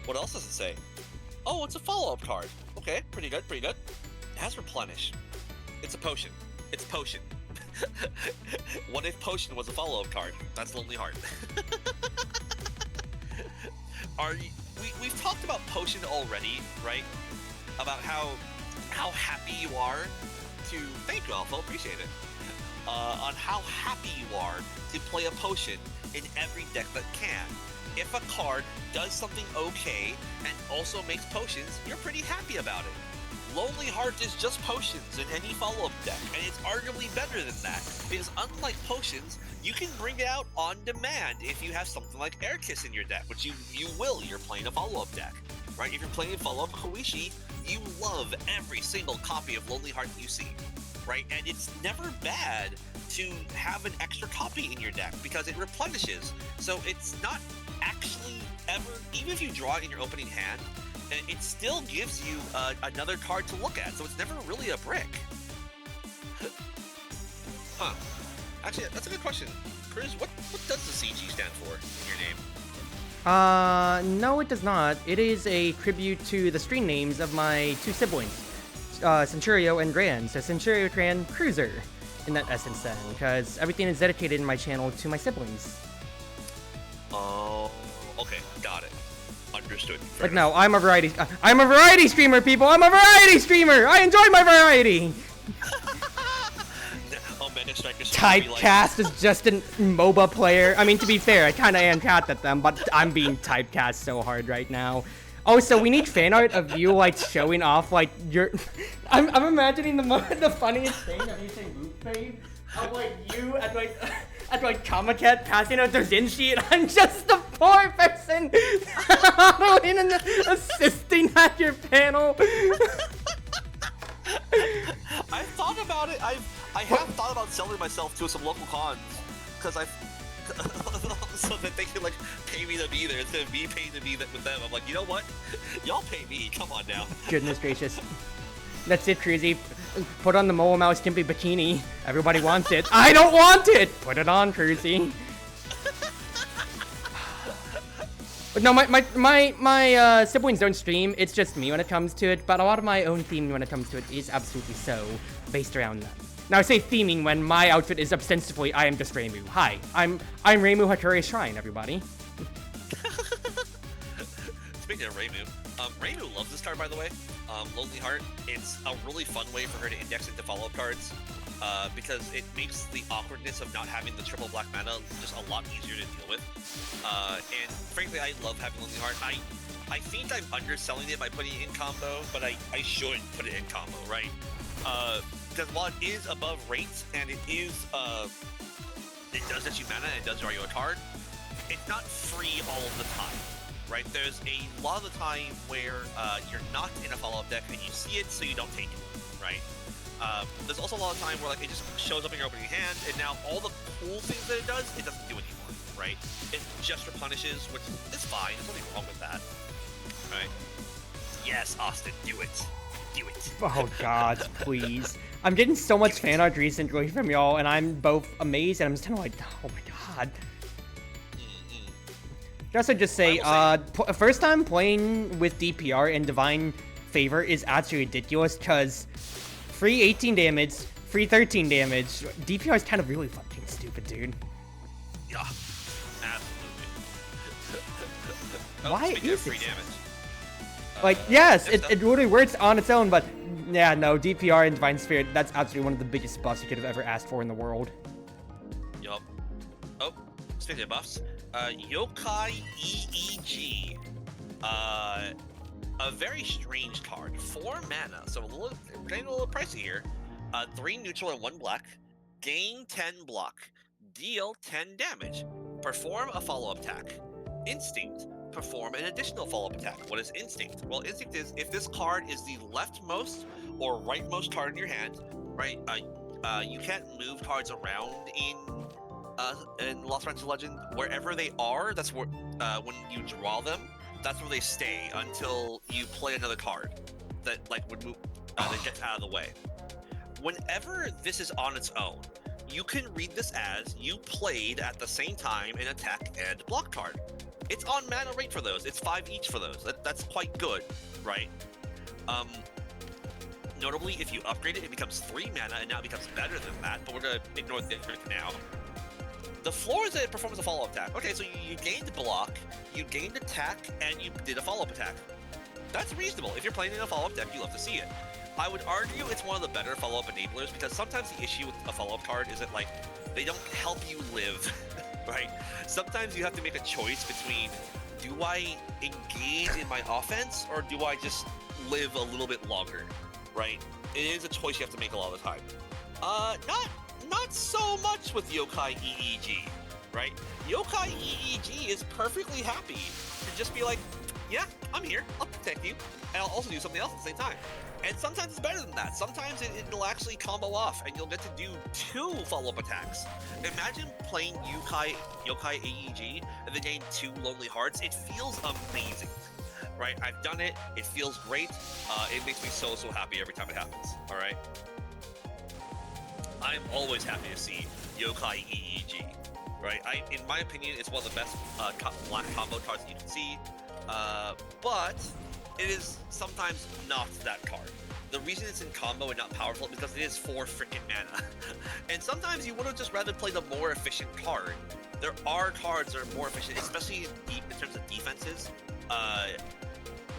What else does it say? Oh, it's a follow-up card. Okay, pretty good, pretty good. It has Replenish. It's a potion. It's potion. What if potion was a follow-up card? That's Lonely Heart. We've talked about potion already, right? About how happy you are to... Thank you, Alpha, appreciate it. On how happy you are to play a potion in every deck that can. If a card does something okay and also makes potions, you're pretty happy about it. Lonely Heart is just potions in any follow-up deck, and it's arguably better than that, because unlike potions, you can bring it out on demand if you have something like Air Kiss in your deck, which you will, you're playing a follow-up deck, right? If you're playing follow-up Koishi, you love every single copy of Lonely Heart you see, right? And it's never bad to have an extra copy in your deck, because it replenishes, so it's not actually ever, even if you draw it in your opening hand, it still gives you another card to look at, so it's never really a brick. Huh. Actually, that's a good question. Cruz, what does the CG stand for in your name? No, it does not. It is a tribute to the stream names of my 2 siblings, Centurio and Gran. So Centurio, Gran, Cruiser, in that essence then, because everything is dedicated in my channel to my siblings. Oh, okay, got it. Understood. But no, I'm a variety streamer, people. I'm a variety streamer. I enjoy my variety. Typecast is just a MOBA player. I mean, to be fair, I kind of am cat at them, but I'm being typecast so hard right now. Oh, so we need fan art of you like showing off like your. I'm imagining the funniest thing of you saying boot fade of like you at like Comic-Cat passing out their Zin sheet. I'm just the poor person modeling and assisting at your panel. I've thought about it. I have thought about selling myself to some local cons because so that they can like pay me to be there instead of me paying to be with them. I'm like, you know what? Y'all pay me. Come on now. Goodness gracious. That's it, Cruzy. Put on the Moa Mouse Timpy bikini. Everybody wants it. I don't want it! Put it on, Cruzy. But no, my siblings don't stream. It's just me when it comes to it. But a lot of my own theming when it comes to it is absolutely so based around them. Now I say theming when my outfit is ostensibly I am just Reimu. Hi, I'm Reimu Hattori Shrine, everybody. Speaking of Reimu, Reimu loves this card, by the way. Lonely Heart, it's a really fun way for her to index into follow-up cards, because it makes the awkwardness of not having the triple black mana just a lot easier to deal with. And frankly, I love having Lonely Heart. I think I'm underselling it by putting it in combo, but I should put it in combo, right? Because while it is above rates, and it does get you mana and it does draw you a card, it's not free all of the time. Right, there's a lot of the time where you're not in a follow-up deck and you see it, so you don't take it, right? There's also a lot of time where like it just shows up in your opening hand, and now all the cool things that it doesn't do anymore, right? It just replenishes, which is fine. There's nothing wrong with that, right? Yes, Austin, do it. Do it. Oh God, please. I'm getting so much fan art recently from y'all, and I'm both amazed and I'm just kind of like, oh my God. Also just say, first time playing with DPR and Divine Favor is absolutely ridiculous, because free 18 damage, free 13 damage, DPR is kind of really fucking stupid, dude. Yeah, absolutely. Why is free it damage? like, yes, it really works on its own, but yeah, no, DPR and Divine Spirit, that's absolutely one of the biggest buffs you could have ever asked for in the world. Yup. Oh, speaking of buffs, Yokai EEG. A very strange card. 4 mana, so getting a little pricey here. 3 neutral and 1 black. Gain 10 block. Deal 10 damage. Perform a follow-up attack. Instinct. Perform an additional follow-up attack. What is Instinct? Well, Instinct is if this card is the leftmost or rightmost card in your hand, right? You can't move cards around in in Lost Branches Legend, wherever they are, that's where when you draw them, that's where they stay until you play another card that like would move that gets out of the way. Whenever this is on its own, you can read this as you played at the same time an attack and block card. It's on mana rate for those. It's 5 each for those. That's quite good, right? Notably, if you upgrade it, it becomes 3 mana, and now it becomes better than that, but we're going to ignore the for now. The floor is that it performs a follow-up attack. Okay, so you gained block, you gained attack, and you did a follow-up attack. That's reasonable. If you're playing in a follow-up deck, you love to see it. I would argue it's one of the better follow-up enablers, because sometimes the issue with a follow-up card is that, like, they don't help you live, right? Sometimes you have to make a choice between, do I engage in my offense, or do I just live a little bit longer? Right? It is a choice you have to make a lot of the time. Not so much with Yokai EEG, right? Yokai EEG is perfectly happy to just be like, yeah, I'm here, I'll protect you, and I'll also do something else at the same time. And sometimes it's better than that. Sometimes it'll actually combo off, and you'll get to do 2 follow-up attacks. Imagine playing Yokai AEG and then getting 2 Lonely Hearts. It feels amazing. Right, I've done it. It feels great. It makes me so happy every time it happens. All right, I'm always happy to see Yokai EEG. Right, in my opinion, it's one of the best black combo cards you can see. But it is sometimes not that card. The reason it's in combo and not powerful is because it is 4 freaking mana. And sometimes you would have just rather played a more efficient card. There are cards that are more efficient, especially in terms of defenses.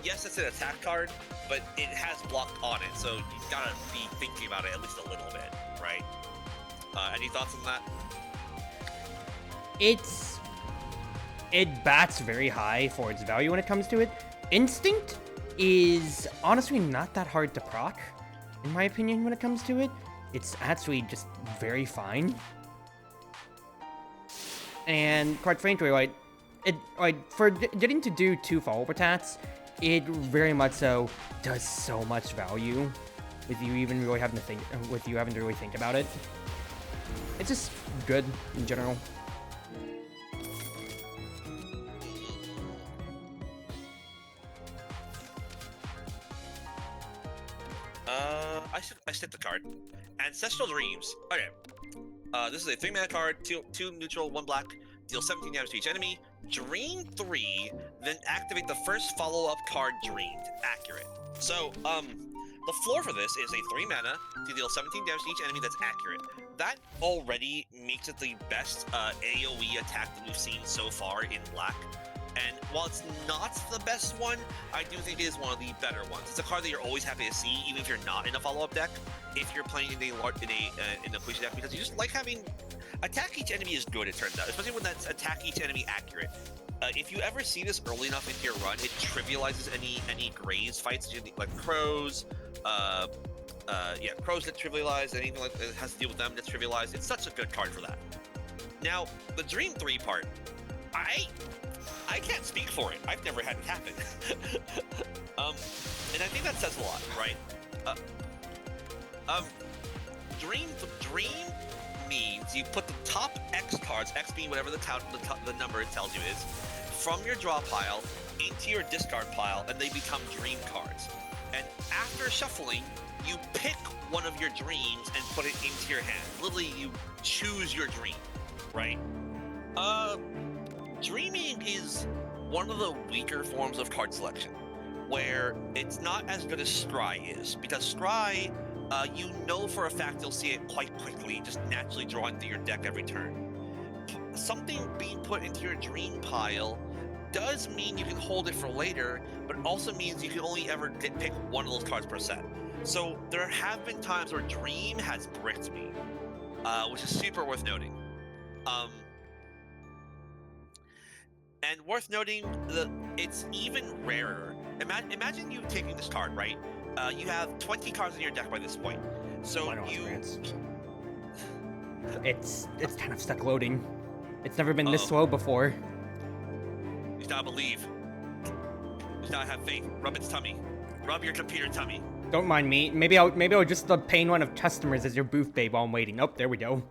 Yes, it's an attack card, but it has block on it, so you gotta be thinking about it at least a little bit, right? Any thoughts on that? It bats very high for its value when it comes to it. Instinct is honestly not that hard to proc, in my opinion, when it comes to it. It's actually just very fine. And quite frankly, for getting to do 2 follow-up attacks, it very much so does so much value with you even really having to really think about it. It's just good in general. I skipped the card. Ancestral Dreams. Okay. This is a 3-mana card, 2 neutral, 1 black. Deal 17 damage to each enemy. Dream 3, then activate the first follow-up card dreamed. Accurate. So, the floor for this is a 3 mana to deal 17 damage to each enemy that's accurate. That already makes it the best AoE attack that we've seen so far in Black. And while it's not the best one, I do think it is one of the better ones. It's a card that you're always happy to see, even if you're not in a follow-up deck. If you're playing in a push deck, because you just like having attack each enemy is good. It turns out, especially when that's attack each enemy accurate. If you ever see this early enough into your run, it trivializes any graze fights, like crows. Crows get trivialized. Anything like that has to deal with them gets trivialized. It's such a good card for that. Now, the Dream 3 part, I can't speak for it. I've never had it happen. And I think that says a lot, right? Dream means you put the top X cards, X being whatever the number it tells you is, from your draw pile into your discard pile, and they become dream cards. And after shuffling, you pick one of your dreams and put it into your hand. Literally, you choose your dream, right? Dreaming is one of the weaker forms of card selection, where it's not as good as Scry is, because Scry, you know for a fact you'll see it quite quickly, just naturally drawing through your deck every turn. Something being put into your dream pile does mean you can hold it for later, but it also means you can only ever pick one of those cards per set. So there have been times where Dream has bricked me, which is super worth noting. And worth noting, it's even rarer. Imagine you taking this card, right? You have 20 cards in your deck by this point. So It's kind of stuck loading. It's never been this slow before. You gotta believe. You gotta have faith. Rub its tummy. Rub your computer tummy. Don't mind me. Maybe I'll just paint one of customers as your booth babe while I'm waiting. Oh, there we go.